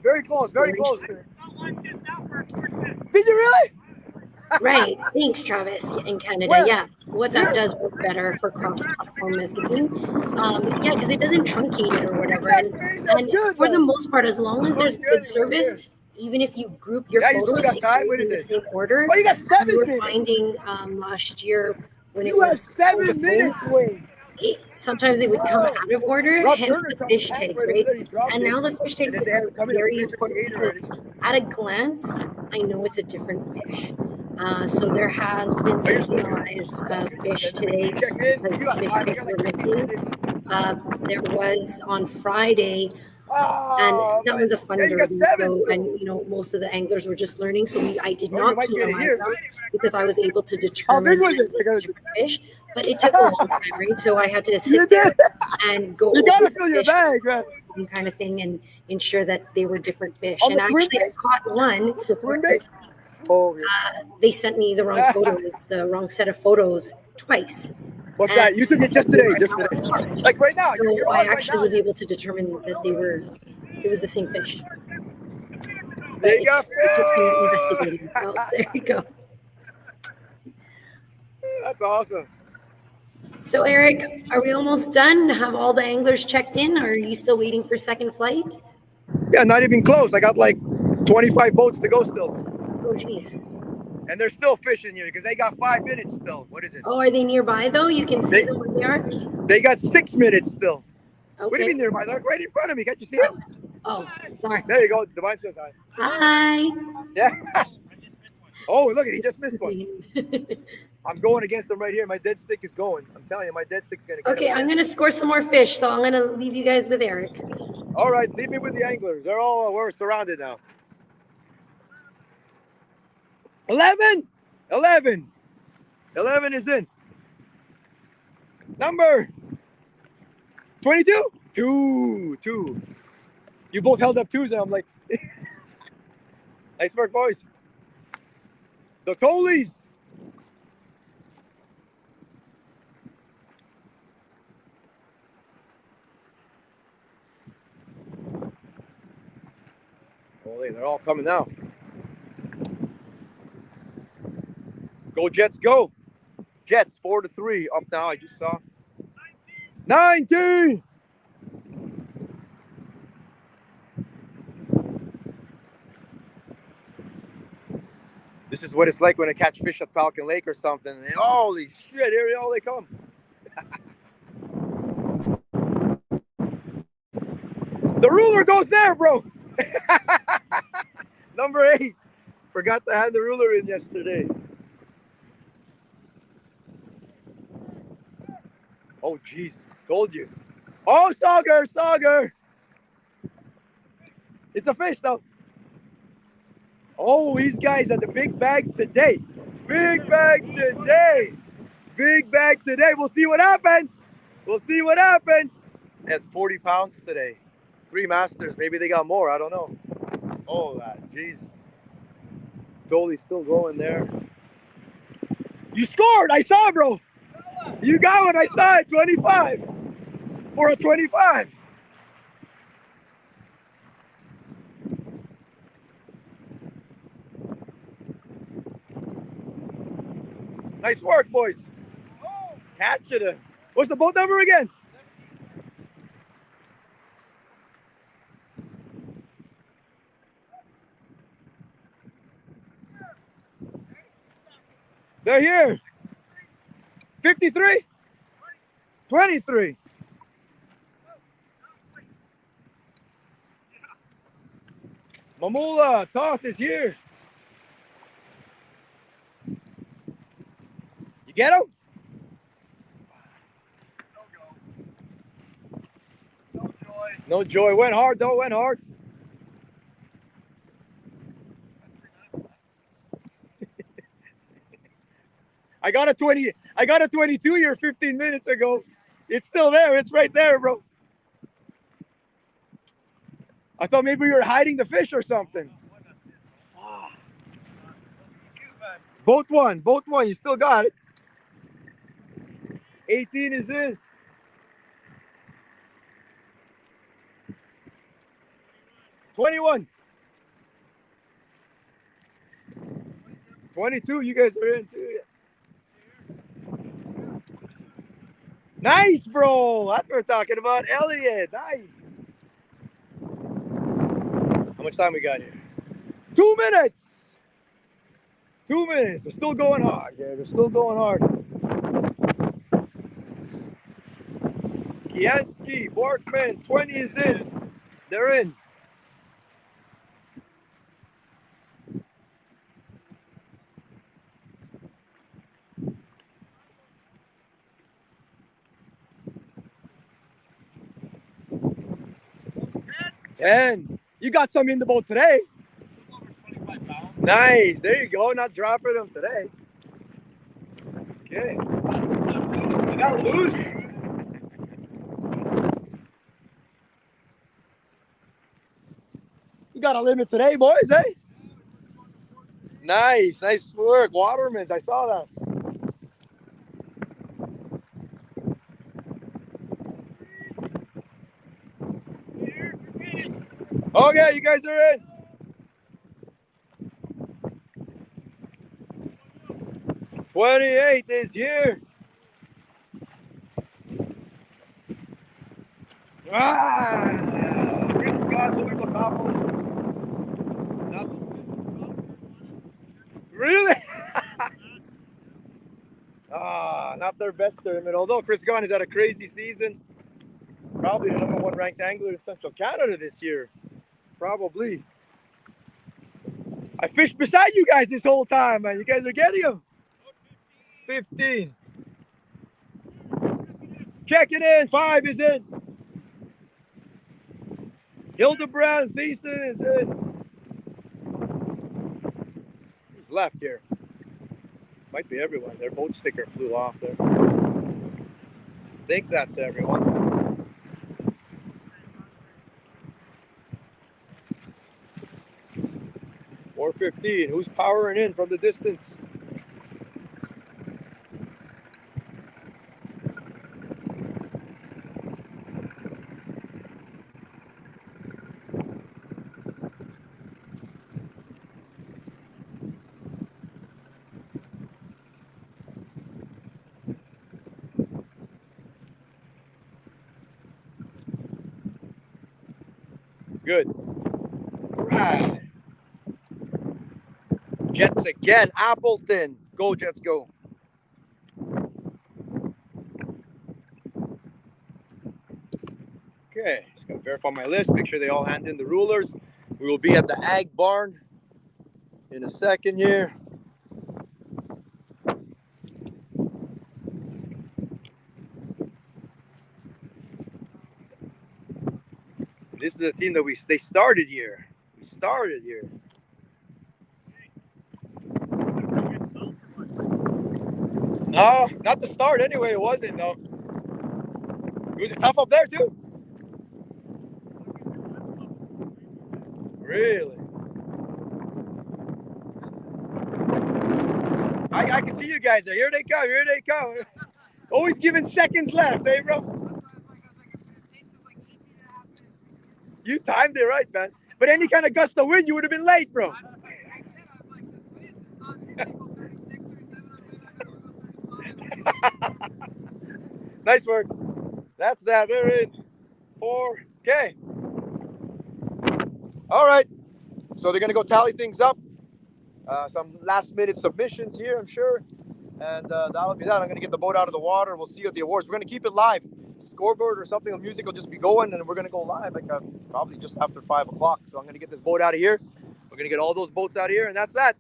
very close, very close. Did you really? Right. Thanks, Travis, in Canada. Where? Yeah. WhatsApp does work better for cross-platform messaging. Yeah, because it doesn't truncate it or whatever. And for the most part, as long as there's good service, even if you group your photos in the same order, you got 7 we were minutes. finding last year when it You was have 7 minutes, Wayne. sometimes it would come out of order, hence the fish tags, right? And now the fish tags are very important because at a glance, I know it's a different fish. So there has been some penalized fish today because fish tags were missing. There was on Friday, and that was a fun derby. So, and most of the anglers were just learning, so I did not penalize them because I was able to determine different fish. But it took a long time, right? So I had to sit there and go. You gotta fill your bag, man. Kind of thing, and ensure that they were different fish. And actually, I caught one. The swim bait? Oh, they sent me the wrong photos, the wrong set of photos twice. What's that? You took it just today, like right now. So I actually was able to determine that it was the same fish. But it took some investigating. Oh, there you go. That's awesome. So Eric, are we almost done? Have all the anglers checked in, or are you still waiting for second flight? Yeah, not even close. I got like 25 boats to go still. Oh, geez. And they're still fishing here because they got 5 minutes still. What is it? Oh, are they nearby though? You can see them where they are? They got 6 minutes still. Okay. What do you mean nearby? They're right in front of me. Can't you see them? Oh, sorry. There you go. Divine says hi. Hi. Yeah. Oh, look at he just missed one. I'm going against them right here. My dead stick is going. I'm telling you, my dead stick's going to get Okay, I'm going to score some more fish, so I'm going to leave you guys with Eric. All right, leave me with the anglers. We're surrounded now. 11 is in. Number 22. Two. You both held up twos, and I'm like, nice work, boys. The Tollies. Holy, they're all coming now. Go Jets, go. Jets 4-3 up now. I just saw 19. This is what it's like when I catch fish at Falcon Lake or something. And holy shit, here they come. The ruler goes there, bro. Number 8. Forgot to hand the ruler in yesterday. Oh, jeez. Told you. Oh, Sauger. It's a fish, though. Oh, these guys at the big bag today. Big bag today. We'll see what happens. They had 40 pounds today. 3 masters. Maybe they got more. I don't know. Oh, that. Jeez. Dolly's still going there. You scored. I saw, bro. You got what I saw at 25. For a 25. Nice work, boys. Catch it. What's the boat number again? They're here. 53? 23. Mamula, Toth is here. You get him? No joy. Went hard though, went hard. I got a 22 here 15 minutes ago. It's still there. It's right there, bro. I thought maybe you were hiding the fish or something. Both one. You still got it. 18 is in. 21. 22, you guys are in too. Nice, bro. That's what we're talking about. Elliot, nice. How much time we got here? 2 minutes. 2 minutes. They're still going hard. Yeah, they're still going hard. Kianski, Borkman, 20 is in. They're in. Ten. You got some in the boat today. Nice. There you go. Not dropping them today. Okay. You're not losing. You got a limit today, boys, eh? Nice. Nice work. Watermans. I saw that. Okay, you guys are in. 28 is here. Chris Scott, Louis Macapo. Really? Not their best tournament. Although Chris Gunn has had a crazy season. Probably the #1 ranked angler in Central Canada this year. Probably. I fished beside you guys this whole time, man. You guys are getting them. 15. Check it in. 5 is in. Hildebrand Thiessen is in. Who's left here? Might be everyone. Their boat sticker flew off there. I think that's everyone. .415. Who's powering in from the distance? Good. Right. Jets again. Appleton. Go, Jets, go. Okay. Just got to verify my list. Make sure they all hand in the rulers. We will be at the Ag Barn in a second here. This is the team that they started here. We started here. No, not the start anyway. It wasn't, though. Was it tough up there, too? Really? I can see you guys there. Here they come. Here they come. Always giving seconds left, eh, bro? You timed it right, man. But any kind of gust of wind, you would have been late, bro. Nice work. That's that. They're in 4. Okay. All right. So they're going to go tally things up. Some last-minute submissions here, I'm sure. And that'll be that. I'm going to get the boat out of the water. We'll see you at the awards. We're going to keep it live. Scoreboard or something, the music will just be going, and we're going to go live like probably just after 5 o'clock. So I'm going to get this boat out of here. We're going to get all those boats out of here, and that's that.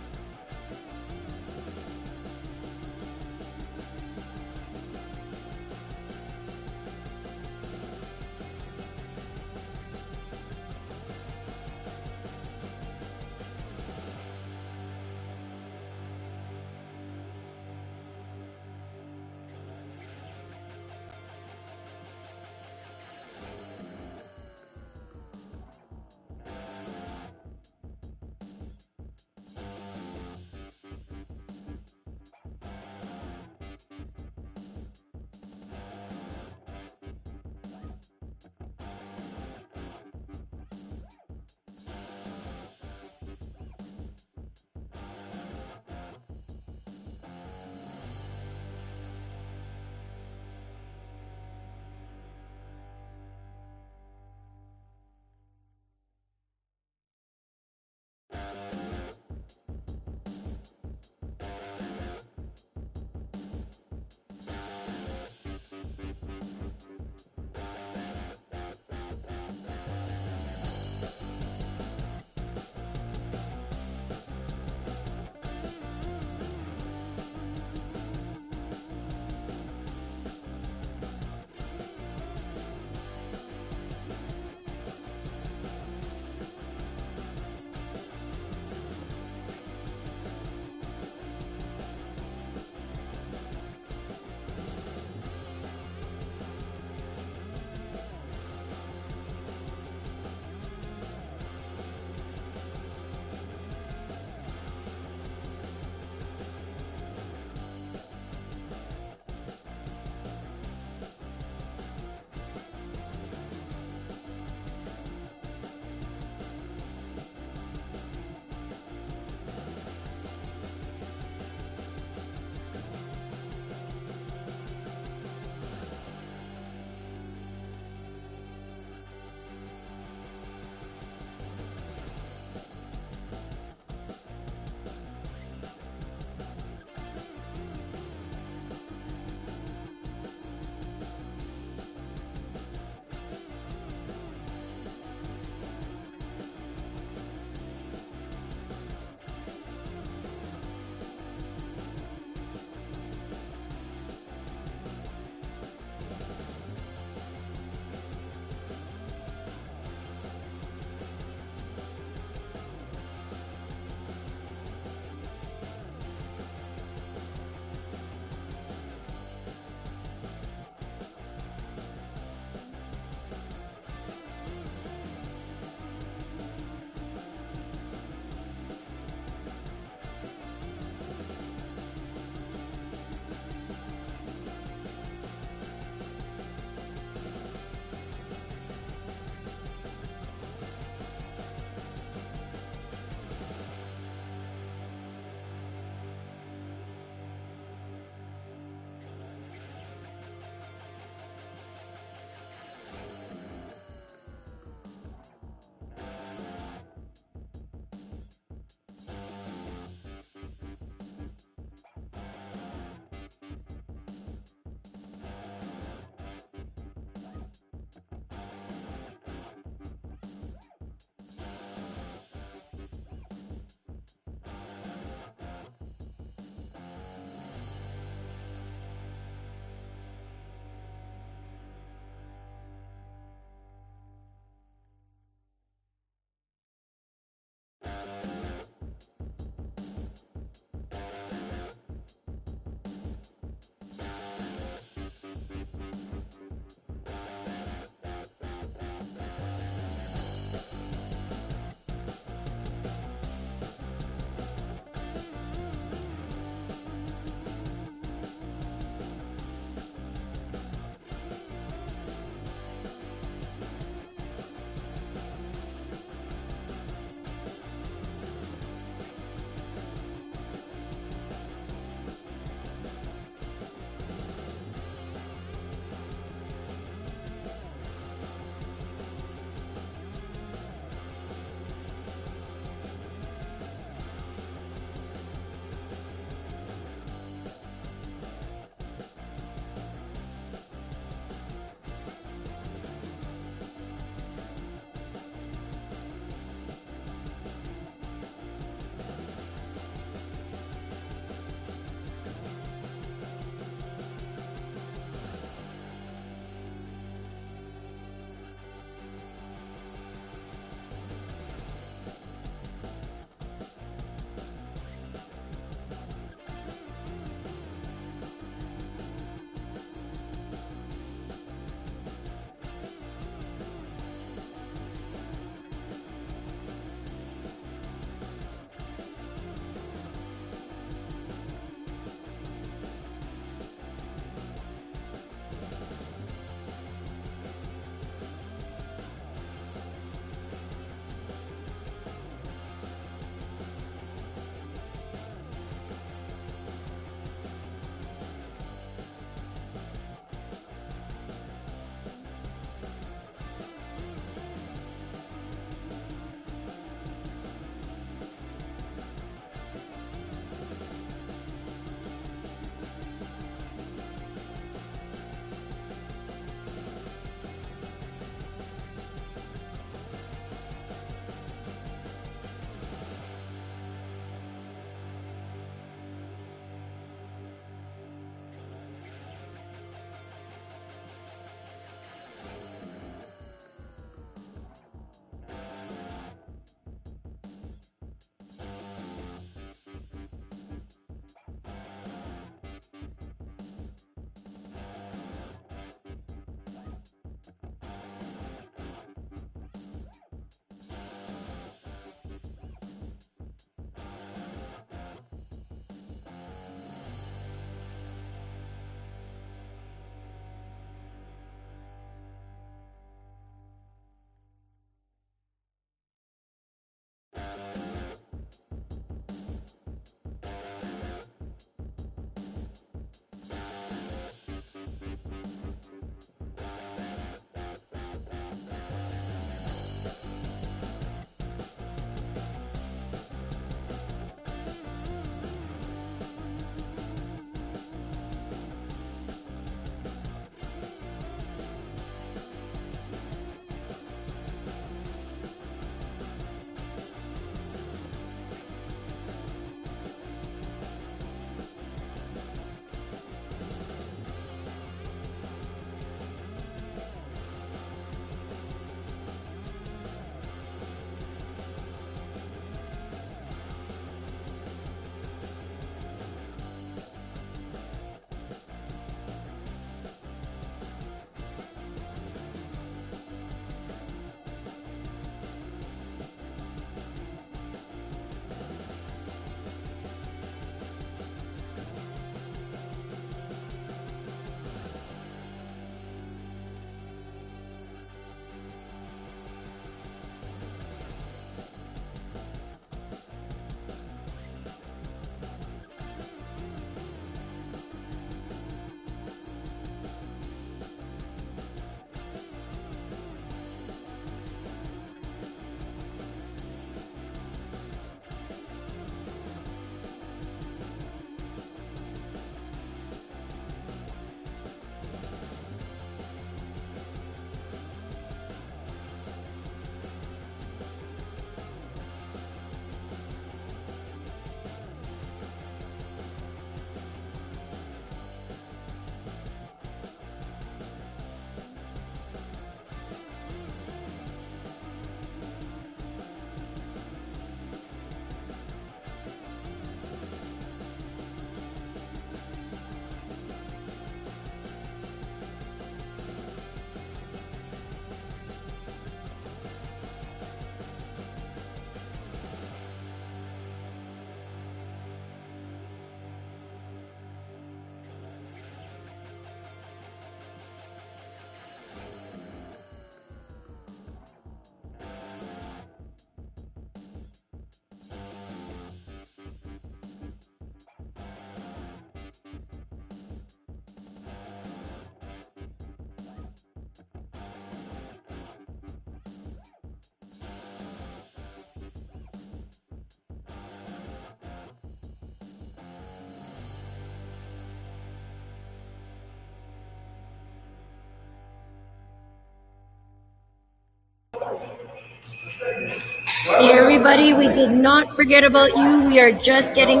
Hey everybody, we did not forget about you. We are just getting.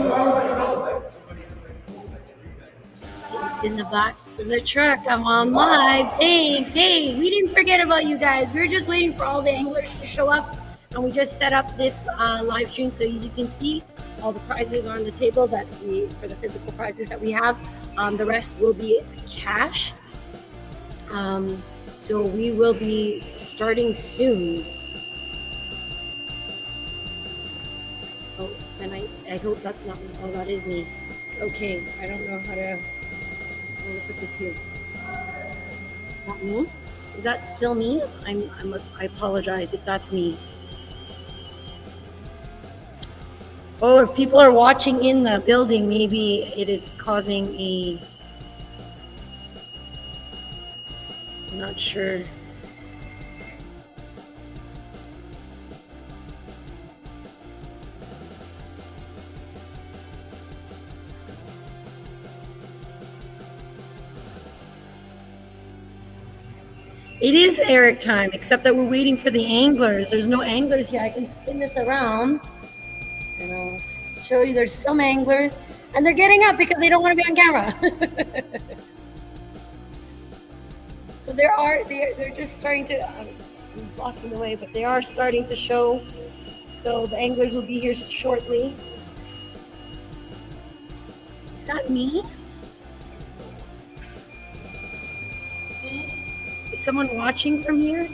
It's in the back of the truck. I'm on live. Thanks. Hey, we didn't forget about you guys. We were just waiting for all the anglers to show up, and we just set up this live stream. So as you can see, all the prizes are on the table for the physical prizes that we have. The rest will be cash. So we will be starting soon. Oh, and I hope that's not me. Oh, that is me. Okay, I don't know how to put this here. Is that me? Is that still me? I apologize if that's me. Oh, if people are watching in the building, maybe it is causing I'm not sure. It is Eric time, except that we're waiting for the anglers. There's no anglers here. I can spin this around and I'll show you there's some anglers, and they're getting up because they don't want to be on camera. So they're just starting to, I'm blocking the way, but they are starting to show. So the anglers will be here shortly. Is that me? Is someone watching from here?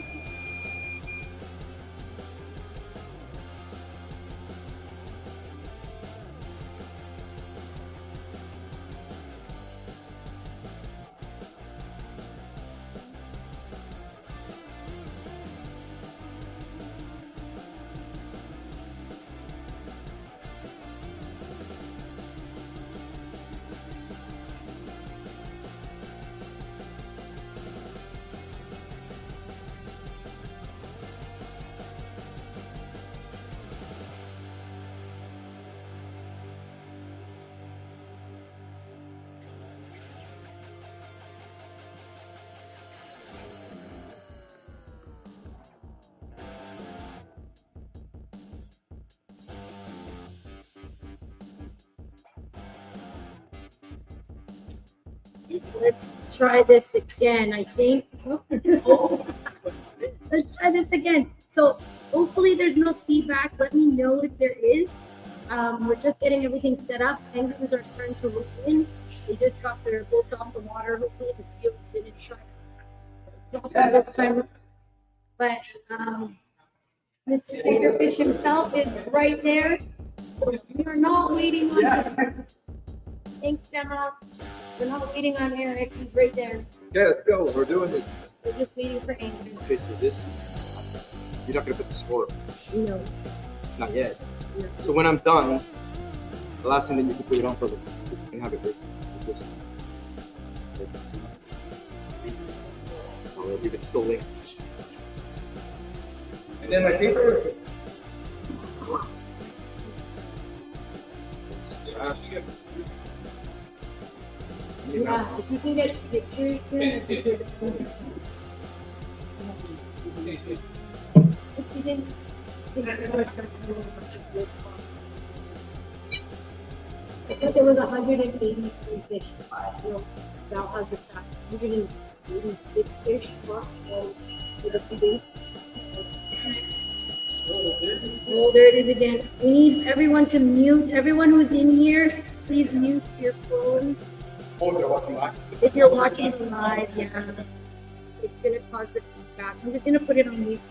Let's try this again, I think. Let's try this again. So hopefully there's no feedback. Let me know if there is. We're just getting everything set up. Anglers are starting to roll in. They just got their boats off the water. Hopefully the seal didn't shut this time. But Mr. Fingerfish himself is right there. We are not waiting on Eric. Thanks, Gemma. We're not waiting on Eric. He's right there. Okay, let's go. We're doing this. We're just waiting for anglers. Okay, so this, you're not going to put the score. No. Not yet. No. So when I'm done, the last thing that you can put it on for the, you can have it right. Just, I'll leave it still there. And then my paper. Yeah, if you can get pictures, I thought there was 183 fish. Now has the 186 fish for the 2 days. Oh, there it is again. We need everyone to mute. Everyone who's in here, please mute your phones. Oh, they're watching live? If you're watching live, yeah, it's going to cause the feedback. I'm just going to put it on mute.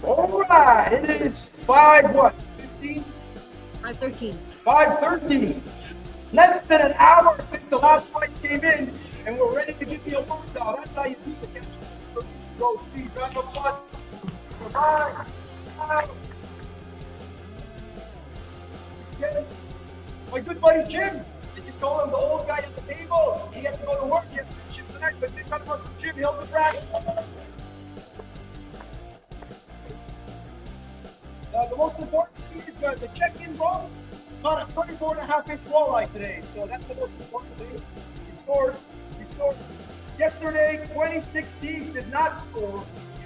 All right, it is 5 what? 15? 5:13. 5:13. Less than an hour since the last fight came in, and we're ready to get the awards out. That's how you do the catch. Go, Steve. Round of applause. Bye. My good buddy Jim. They just call him the old guy at the table. He had to go to work. He had to ship the neck, but they cut him up from Jim. He held the bracket. The most important thing is the check-in ball. Caught a 24.5-inch walleye today, so that's the most important thing. We scored yesterday. 26 teams did not score.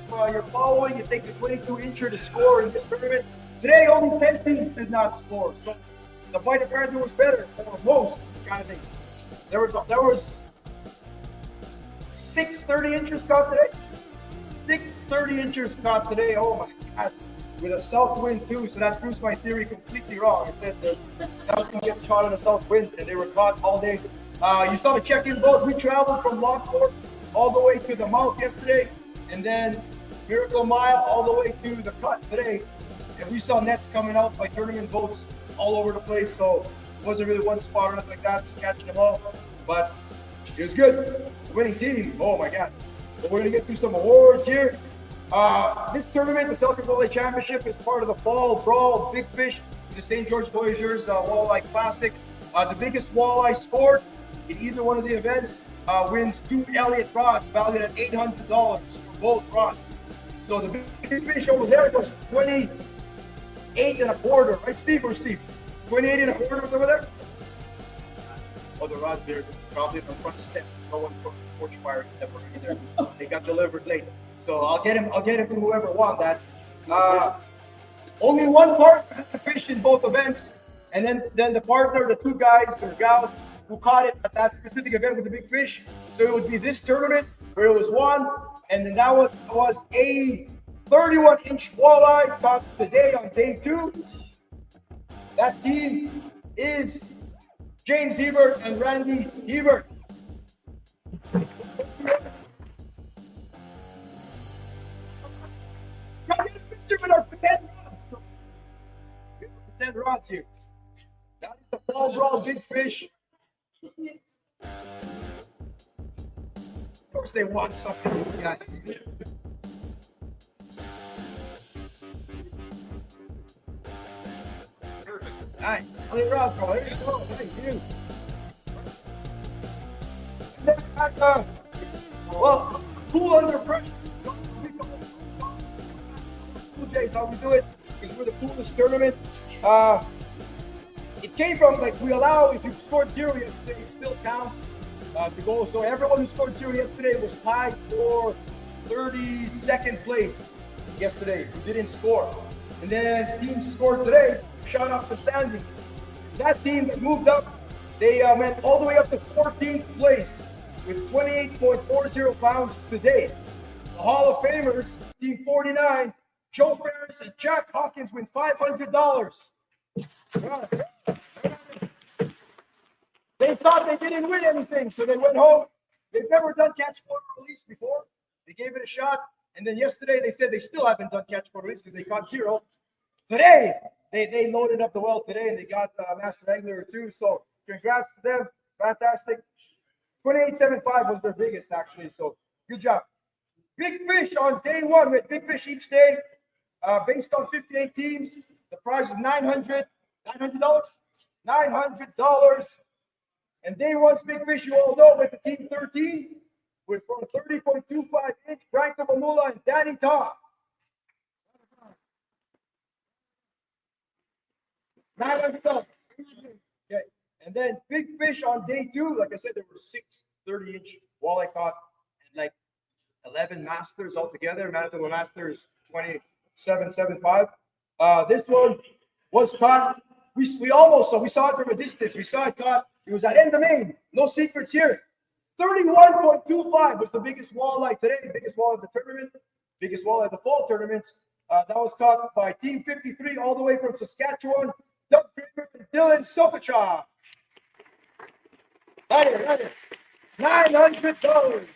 If you're following, it takes a 22-incher to score in this tournament. Today, only 10 teams did not score, so the bite apparently was better or most kind of thing. There was 6 30-inchers caught today. 6 30-inchers caught today. Oh my God. With a south wind too, so that proves my theory completely wrong. I said that nothing gets caught in a south wind, and they were caught all day. You saw the check-in boat. We traveled from Lockport all the way to the mouth yesterday, and then Miracle Mile all the way to the cut today. And we saw nets coming out by tournament boats all over the place, so it wasn't really one spot or nothing like that, just catching them all. But it was good. The winning team, oh my God. But we're gonna get through some awards here. This tournament, the Selkirk Walleye Championship, is part of the Fall Brawl Big Fish, the St. George Voyageurs Walleye Classic. The biggest walleye scored in either one of the events wins 2 Elliott rods valued at $800 for both rods. So the biggest fish over there was 28 and a quarter, right, Steve? Or Steve? 28 and a quarter was over there? Oh, the rods there, probably on the front step. No one put porch fire ever either. They got delivered late. So I'll get him to whoever won that. Only one partner had to fish in both events, and then the partner, the 2 guys or gals who caught it at that specific event with the big fish. So it would be this tournament where it was 1, and then that one was a 31-inch walleye caught today on day 2. That team is James Hebert and Randy Hebert. Get a picture with our pretend rods. 10 rods here. That is the Fall Brawl Big Fish. Of course they want something. Yeah. Perfect. Nice. 20 rods, bro. There you go. Thank you. And then at well, cool under pressure. Cool Jays, how we do it is we're the coolest tournament. It came from, like, we allow, if you scored 0 yesterday, it still counts to go. So everyone who scored 0 yesterday was tied for 32nd place yesterday who didn't score. And then teams scored today, shot up the standings. That team that moved up, they went all the way up to 14th place with 28.40 pounds today. The Hall of Famers, Team 49, Joe Ferris and Jack Hawkins win $500. They thought they didn't win anything, so they went home. They've never done catch, photo, release before. They gave it a shot, and then yesterday they said they still haven't done catch, photo, release because they caught 0. Today, they loaded up the well today, and they got Master Angler too. So congrats to them, fantastic. 28.75 was their biggest actually, so good job. Big fish on day 1 with big fish each day, based on 58 teams. The prize is $900. And day 1's big fish, you all know, with the team 13, with for a 30.25-inch Branko Mamula and Danny Tom. $900. Okay, and then big fish on day 2. Like I said, there were 6 30-inch walleye caught, and like 11 masters altogether. Manitoba Masters 27.75. This one was caught. We almost saw. We saw it from a distance. We saw it caught. It was at End of Main. No secrets here. 31.25 was the biggest walleye today. Biggest walleye of the tournament. Biggest walleye of the fall tournaments. That was caught by Team 53 all the way from Saskatchewan. Doug Kramer and Dylan Sokacha. Right here. $900.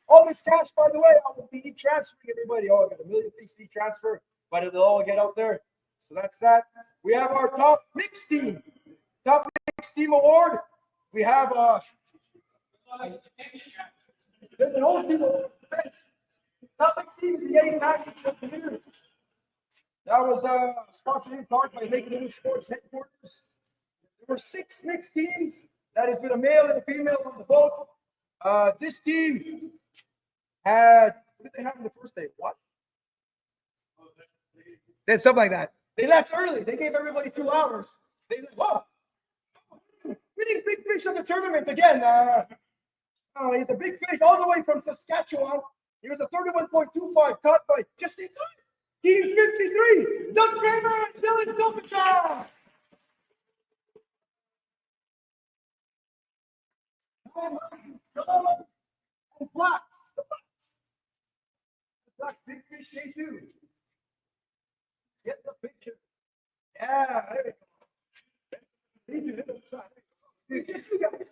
All this cash, by the way, I will be transferring everybody. Oh, I got $1 million things to transfer, but it'll all get out there. So that's that. We have our top mixed team. Top mixed team award. We have there's an old team award. Top mixed team is the Yeti package of the year. That was sponsored in part by Making It Sports headquarters. There were 6 mixed teams. That has been a male and a female on the boat. This team had, what did they have on the first day? What? They had something like that. They left early. They gave everybody 2 hours. They left, wow. Winning big fish of the tournament again. He's a big fish all the way from Saskatchewan. He was a 31.25 caught by just in time. Team 53, Doug Kramer and Dylan Silverjaw. And blacks. The blacks, big fish, J2. Get the picture. Yeah, there we go. Yes, you got it.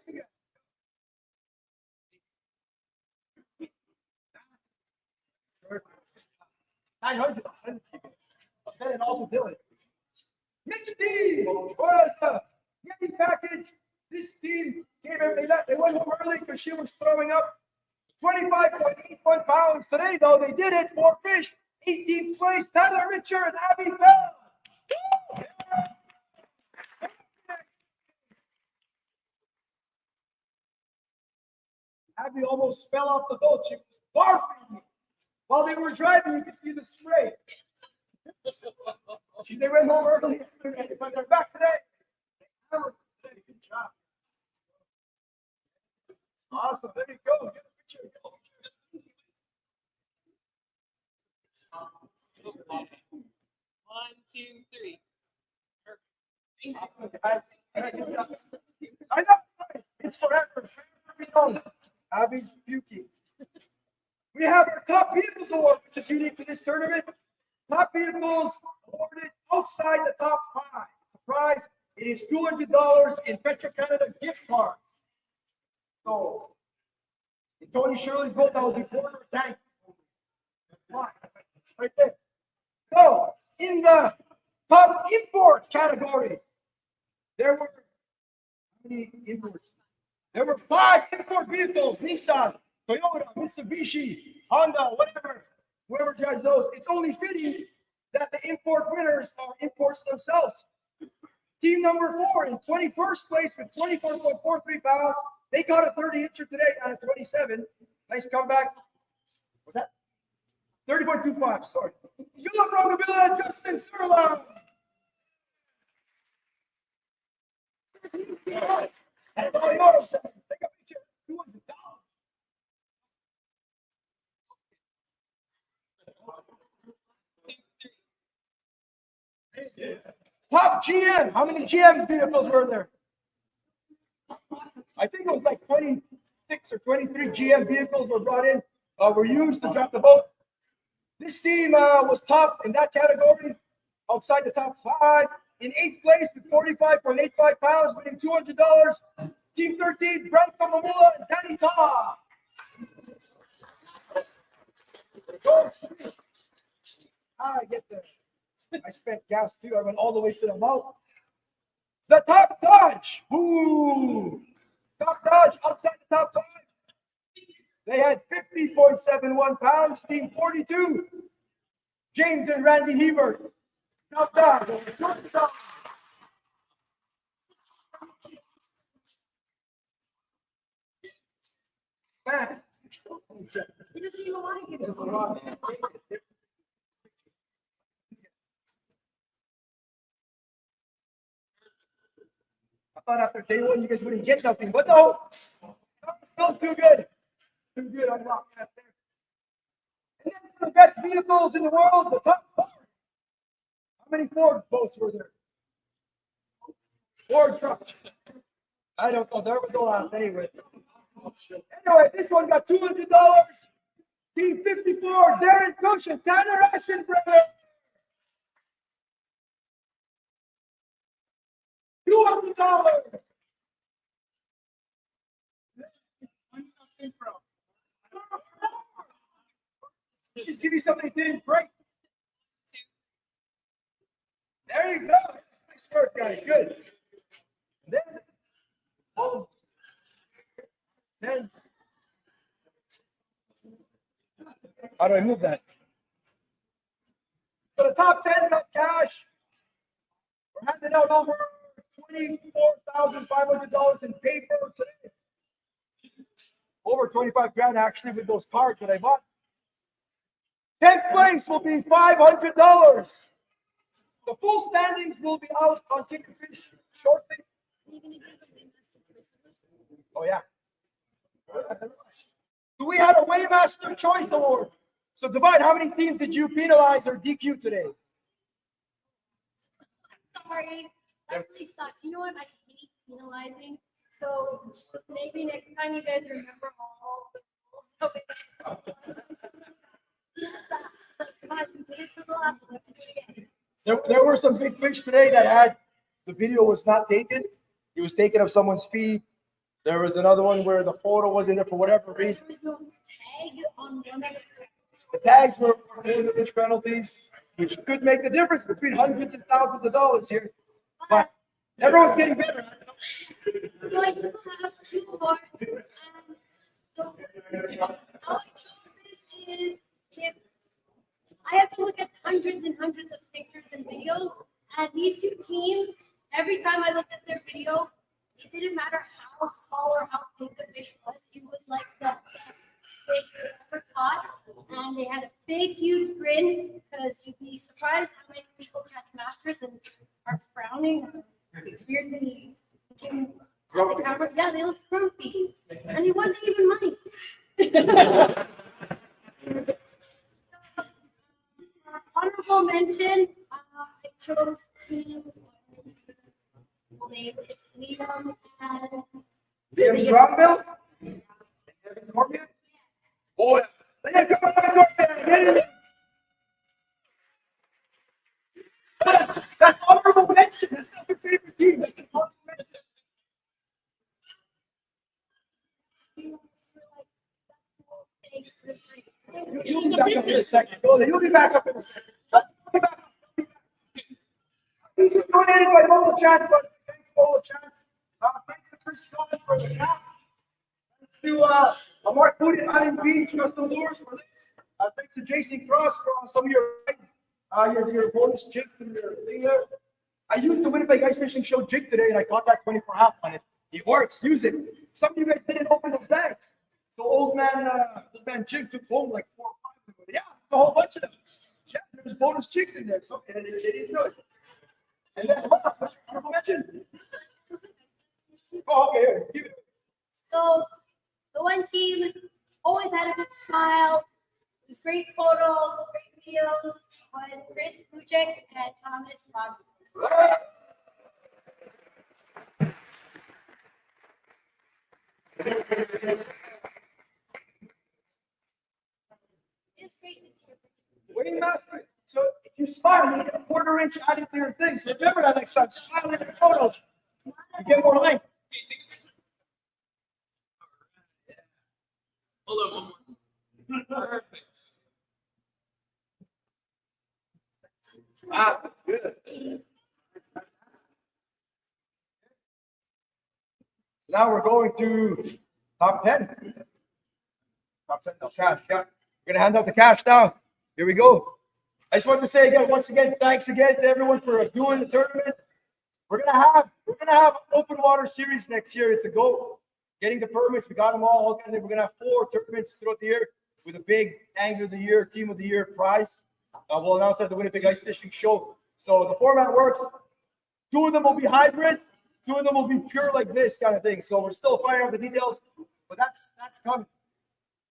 900. Send it all to Dylan. Mixed team was a Yeti package. This team gave him, they went home early because she was throwing up 25.81 pounds. Today, though, they did it. 4 fish. 18th place, Tyler Richer and Abby Fell. Abby almost fell off the boat. She was barfing. While they were driving, you could see the spray. They went home early yesterday, but they're back today. Good job. Awesome. There you go. Get a picture. One, two, three. I know. It's forever. Abby's puking. We have our top vehicles award, which is unique to this tournament. Top vehicles awarded outside the top 5. Surprise! It is $200 in Petro-Canada gift cards. So, in Tony Shirley's boat, that will be quarter tank. Right there. So, in the top import category, there were how many imports? There were 5 import vehicles: Nissan, Toyota, Mitsubishi, Honda, whoever judged those. It's only fitting that the import winners are imports themselves. Team number 4 in 21st place with 24.43 pounds. They caught a 30-incher today out of 27. Nice comeback. What's that? 30.25, sorry. Philip Rogavilla and Justin Surla. That's all yours. Take a picture. $200. Top GM. How many GM vehicles were there? I think it was like 26 or 23 GM vehicles were brought in, were used to drop the boat. This team was top in that category, outside the top 5. In 8th place with 45.85 pounds, winning $200. Team 13, Branko Mamula and Danny Tama. I get the. I spent gas too. I went all the way to the mouth. The top dodge. Ooh. Top dodge outside the top 5. They had 50.71 pounds. Team 42. James and Randy Hebert. Top dodge. Man. He doesn't even want to give it. I thought after day 1 you guys wouldn't get nothing, but no, still too good. Too good. I'm not that there. And then the best vehicles in the world, the top 4. How many Ford boats were there? Ford trucks. I don't know. There was a lot anyway. Anyway, this one got $200. Team 54, Darren Cush and Tanner Ashenbrother. $200. She's giving you something that didn't break. There you go. Nice work, guys. Good. And then, 10. How do I move that? So the top 10 got cash. We're handing out over $24,500 in paper today. Over 25 grand actually with those cards that I bought. 10th place will be $500. The full standings will be out on Kingfish shortly. Oh yeah. Do we have a Weighmaster Choice Award? So Divine, how many teams did you penalize or DQ today? Sorry, that really sucks. You know what? I hate penalizing. So maybe next time you guys remember all the rules. Come on, we did it for the last one. We have to do it again. There were some big fish today that had the video was not taken. It was taken of someone's feed. There was another one where the photo wasn't there for whatever reason. There was no tag on one of The tags were fish penalties, which could make the difference between hundreds and thousands of dollars here. But everyone's getting better. So I do have 2 awards. And so how I chose this is if I have to look at hundreds and hundreds of pictures and videos, and these 2 teams, every time I looked at their video, it didn't matter how small or how big the fish was. It was like the best fish we ever caught, and they had a big, huge grin because you'd be surprised how many people catch masters and are frowning, weirdly looking at the camera. Yeah, they look grumpy, and it wasn't even mine. Honorable mention, I chose team name. It's Liam and Liam Brownbill? Corbin? Oh, yeah. Liam Corbin! That's honorable mention. That's not your favorite team. That's an honorable mention. You'll be back up in a second. You'll be back up in a second. These are donated by Mobile Chats, but thanks, Mobile Chats. Thanks to Chris Scott for the cap. Thanks to Mark Booty and Alan Beach, Custom Lures for this. Thanks to Jason Cross for some of your bonus jigs and your thing there. I used the Winnipeg Ice Fishing Show jig today, and I caught that 24.5 on it. It works. Use it. Some of you guys didn't open those bags. So old man Jig took home like 4 or 5 of them. Yeah, a whole bunch of them. Yeah, there was bonus jigs in there, so it didn't do it. And then what else? Honorable mention. Oh, okay, here, give it. So the one team always had a good smile. It was great photos, great videos. Was Chris Bujek and Thomas Rodman. It's great to see you. Wayne Master. So if you smile, you get a 1/4 inch added to your thing. So remember that next time. Smile in your photos. You get more length. Hold on one more. Perfect. Ah, good. Now we're going to top 10. Top 10 now, cash. Yeah. We're gonna hand out the cash now. Here we go. I just want to say again, once again, thanks again to everyone for doing the tournament. We're gonna have open water series next year. It's a go. Getting the permits, we got them all. We're gonna have 4 tournaments throughout the year with a big Angler of the Year, Team of the Year prize. We'll announce that at the Winnipeg Ice Fishing Show. So the format works. 2 of them will be hybrid. 2 of them will be pure like this kind of thing. So we're still finding out the details, but that's coming.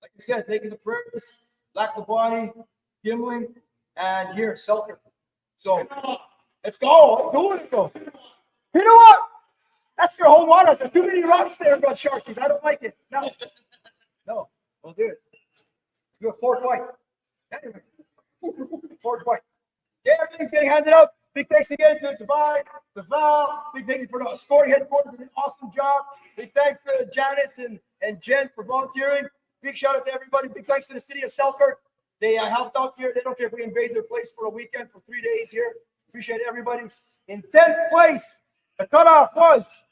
Like I said, taking the prairies, Lac La Bonnie, Gimli, and here Selkirk. So let's go. Let's do it. Go. You know what? That's your whole water. There's too many rocks there, but sharkies. I don't like it. No, we'll do it. Do a 4 white. Anyway, 4 white. Yeah, everything's getting handed out. Big thanks again to Divine, to Val. Big thanks for the scoring headquarters. Did an awesome job. Big thanks to Janice and Jen for volunteering. Big shout out to everybody. Big thanks to the city of Selkirk. They helped out here. They don't care if we invade their place for a weekend for 3 days here. Appreciate everybody. In 10th place, the cutoff was.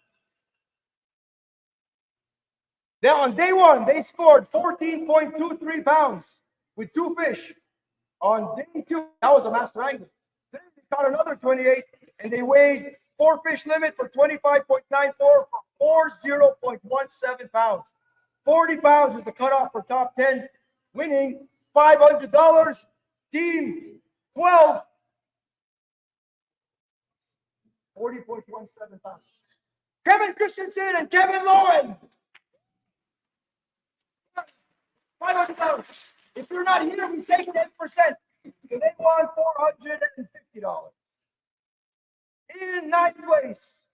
Then on day one, they scored 14.23 pounds with 2 fish. On day 2, that was a master angler. Then they caught another 28, and they weighed 4 fish limit for 25.94 for 40.17 pounds. 40 pounds was the cutoff for top 10, winning $500. Team 12, 40.17 pounds. Kevin Christensen and Kevin Lowen. $500. If you're not here, we take 10%. So they won $450. In 9th place,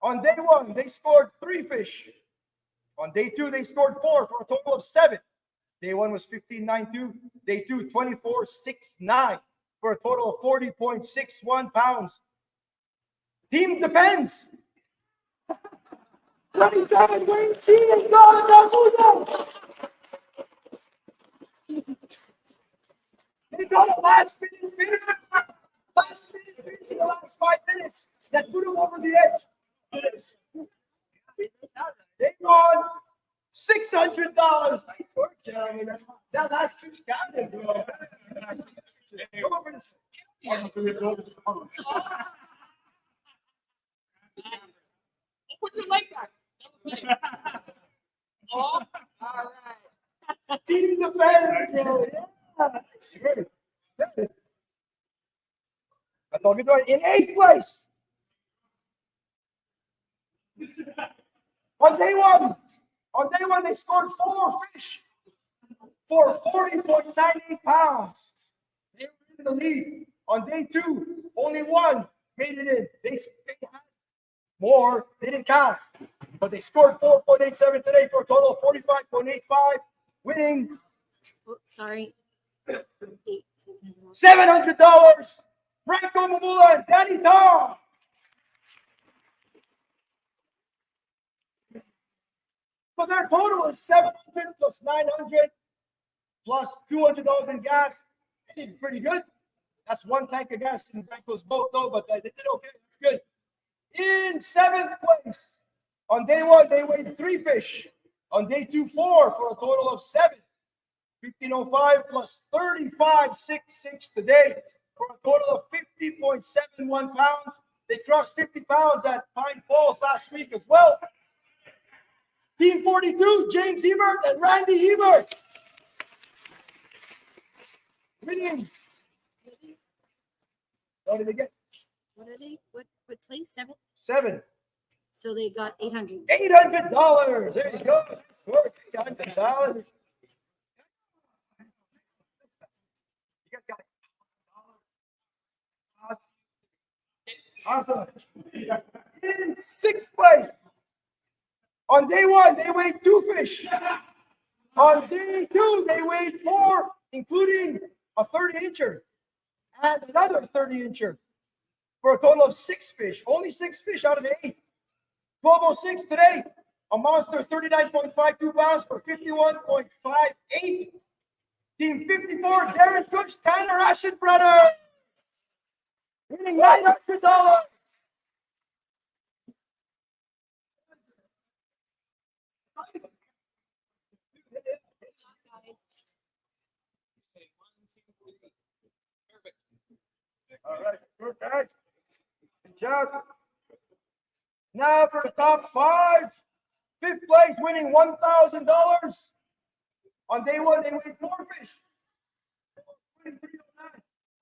on day 1, they scored 3 fish. On day 2, they scored 4 for a total of 7. Day 1 was 15.92. Day 2, 24.69 for a total of 40.61 pounds. Team Depends. 27 Wayne Chi and Gordon. They got a last minute finish. Last minute finish in the last 5 minutes that put them over the edge. They won $600. Nice work, Jeremy. That last fish counted, bro. Come over this. Put your leg back. That was nice. Oh, all right. Team Defense. Yeah. That's all good. In 8th place. On day one, they scored 4 fish for 40.98 pounds. They were in the lead. On day 2, only 1 made it in. They had more. They didn't count, but they scored 4.87 today for a total of 45.85, winning. Oh, sorry. $700. Franco Mamula and Danny Tom. So their total is 700 plus 900 plus $200 in gas. They did pretty good. That's 1 tank of gas in Franco's boat, though, but they did okay. That's good. In 7th place, on day 1, they weighed 3 fish. On day 2, 4 for a total of 7. 1505 plus 35.66 today for a total of 50.71 pounds. They crossed 50 pounds at Pine Falls last week as well. Team 42, James Ebert and Randy Ebert. Winning. What did they get? What are they? What place? 7? 7. So they got 800. $800. There you go. Nice work. $800. You guys got it. Awesome. In 6th place. On day 1, they weighed 2 fish. On day 2, they weighed 4, including a 30-incher and another 30-incher for a total of 6 fish. Only 6 fish out of the 8. 1206 today. A monster 39.52 pounds for 51.58. Team 54, Darren Cooks, Tanner Aschenbrenner. Winning $900. All right, good guys. Good job. Now for the top 5. 5th place, winning $1,000. On day 1, they weighed 4 fish.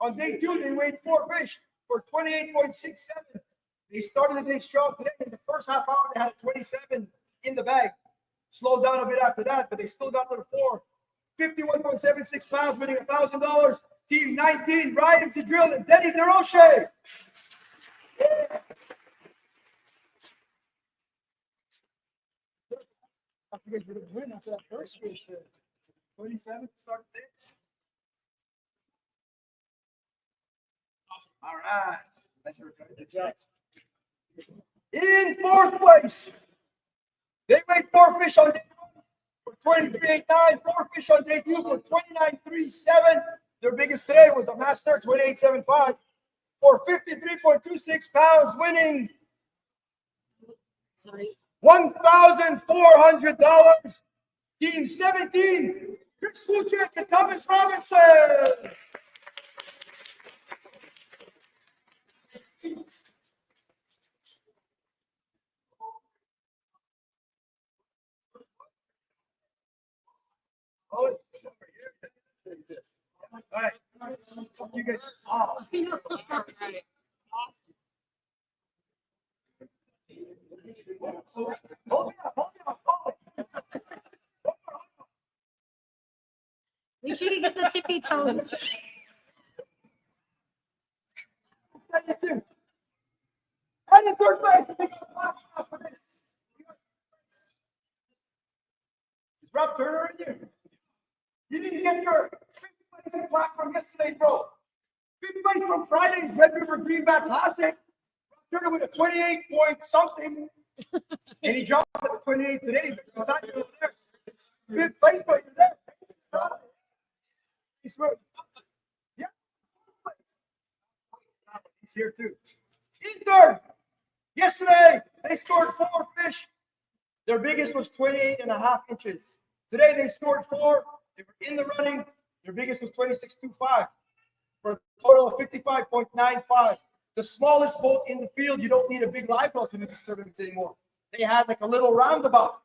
On day 2, they weighed 4 fish for 28.67. They started the day strong today. In the first half hour, they had a 27 in the bag. Slowed down a bit after that, but they still got to the 4. 51.76 pounds, winning $1,000. Team 19, Ryan Zedrill and Denny DeRoche. You guys would have win after that first fish. 27 to start the day. Awesome. All right. Nice work. Good job. In 4th place, they weighed 4 fish on day 1 for 23.89. 4 fish on day 2 for 29.37. Their biggest today was a master, 28.75 for 53.26 pounds, winning Sorry. $1,400. Team 17, Chris Wuchek and Thomas Robinson. Oh, all right. You guys. Oh. Hold me up. Make sure you get the tippy toes. And in third place, we got a box now for this. Is Rob Turner in here? You didn't get your fifth place plaque from yesterday, bro. Fifth place from Friday's Red River Greenback Classic. Rob Turner with a 28 point something. And he dropped at the 28 today, but I thought you were there. Fifth place, but you're there. He's good. Yeah. He's here too. In third. Yesterday, they scored 4 fish. Their biggest was 28.5 inches. Today, they scored 4. They were in the running. Their biggest was 26.25 for a total of 55.95. The smallest boat in the field. You don't need a big live boat to do these tournaments anymore. They had like a little roundabout.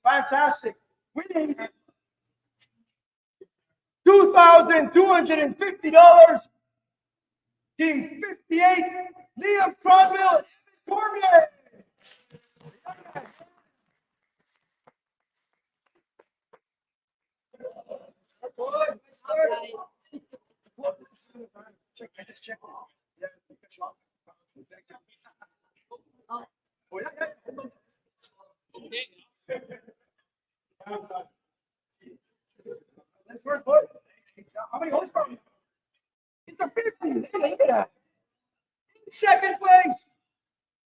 Fantastic. Winning $2,250. Team 58, Liam Cronville and Cormier. I just checked. Oh, yeah. Let's work, boys. How many holes are we? It's a 50. Look at that. In second place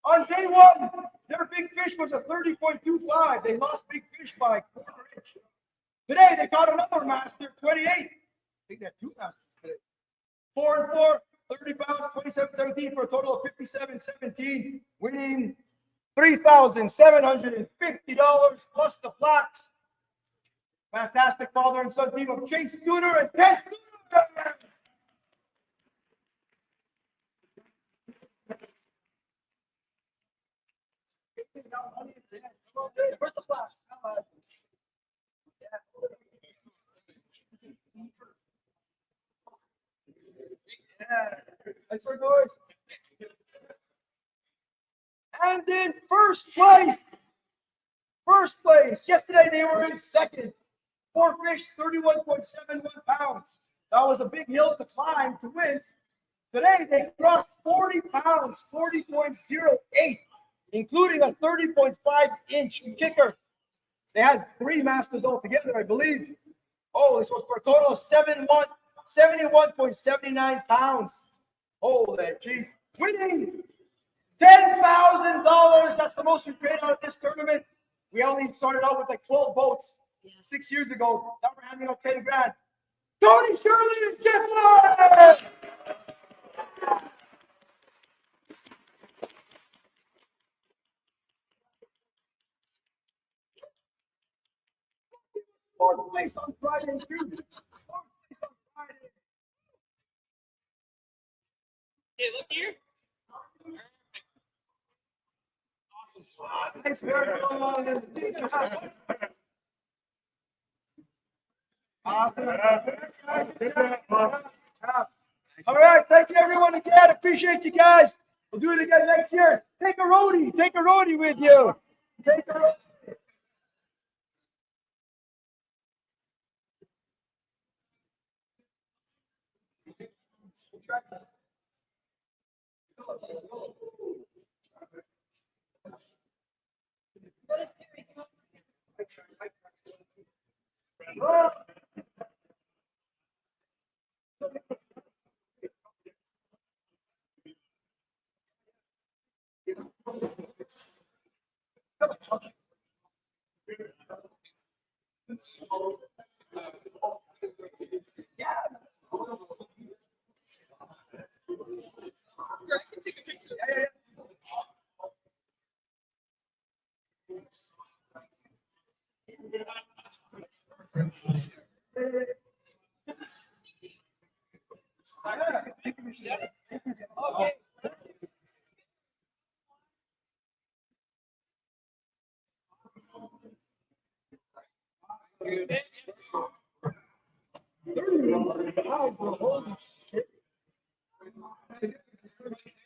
on day 1, their big fish was a 30.25. They lost big fish by 1/4 inch. Today they caught another master, 28. I think they had 2 masters today. 4 and 4, 30 pounds, 27.17 for a total of 57.17, winning $3,750 plus the plaques. Fantastic father and son team of Chase Schooner and Ken Schooner. Where's the plaques? Yeah. Nice work, boys. And in first place. Yesterday they were in second. 4 fish, 31.71 pounds. That was a big hill to climb to win. Today they crossed 40 pounds, 40.08, including a 30.5-inch kicker. They had 3 masters altogether, I believe. Oh, this was for a total of 71.79 pounds. Holy jeez. Winning $10,000. That's the most we paid out of this tournament. We only started out with like 12 boats 6 years ago. Now we're handing out 10 grand. Tony Shirley and Jeff Lawrence. Fourth place on Friday, too. 4th place on Friday. Hey, look here. Awesome. Nice work. Awesome. All right. Thank you, everyone, again. Appreciate you guys. We'll do it again next year. Take a roadie. Take a roadie with you. Take a roadie.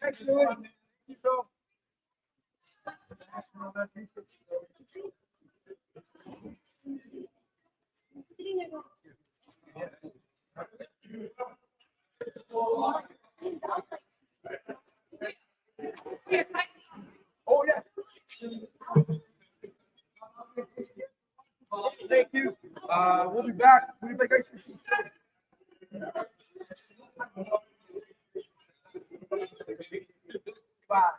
Excellent. Oh yeah. Thank you. We'll be back. We'll be back, guys. Bye.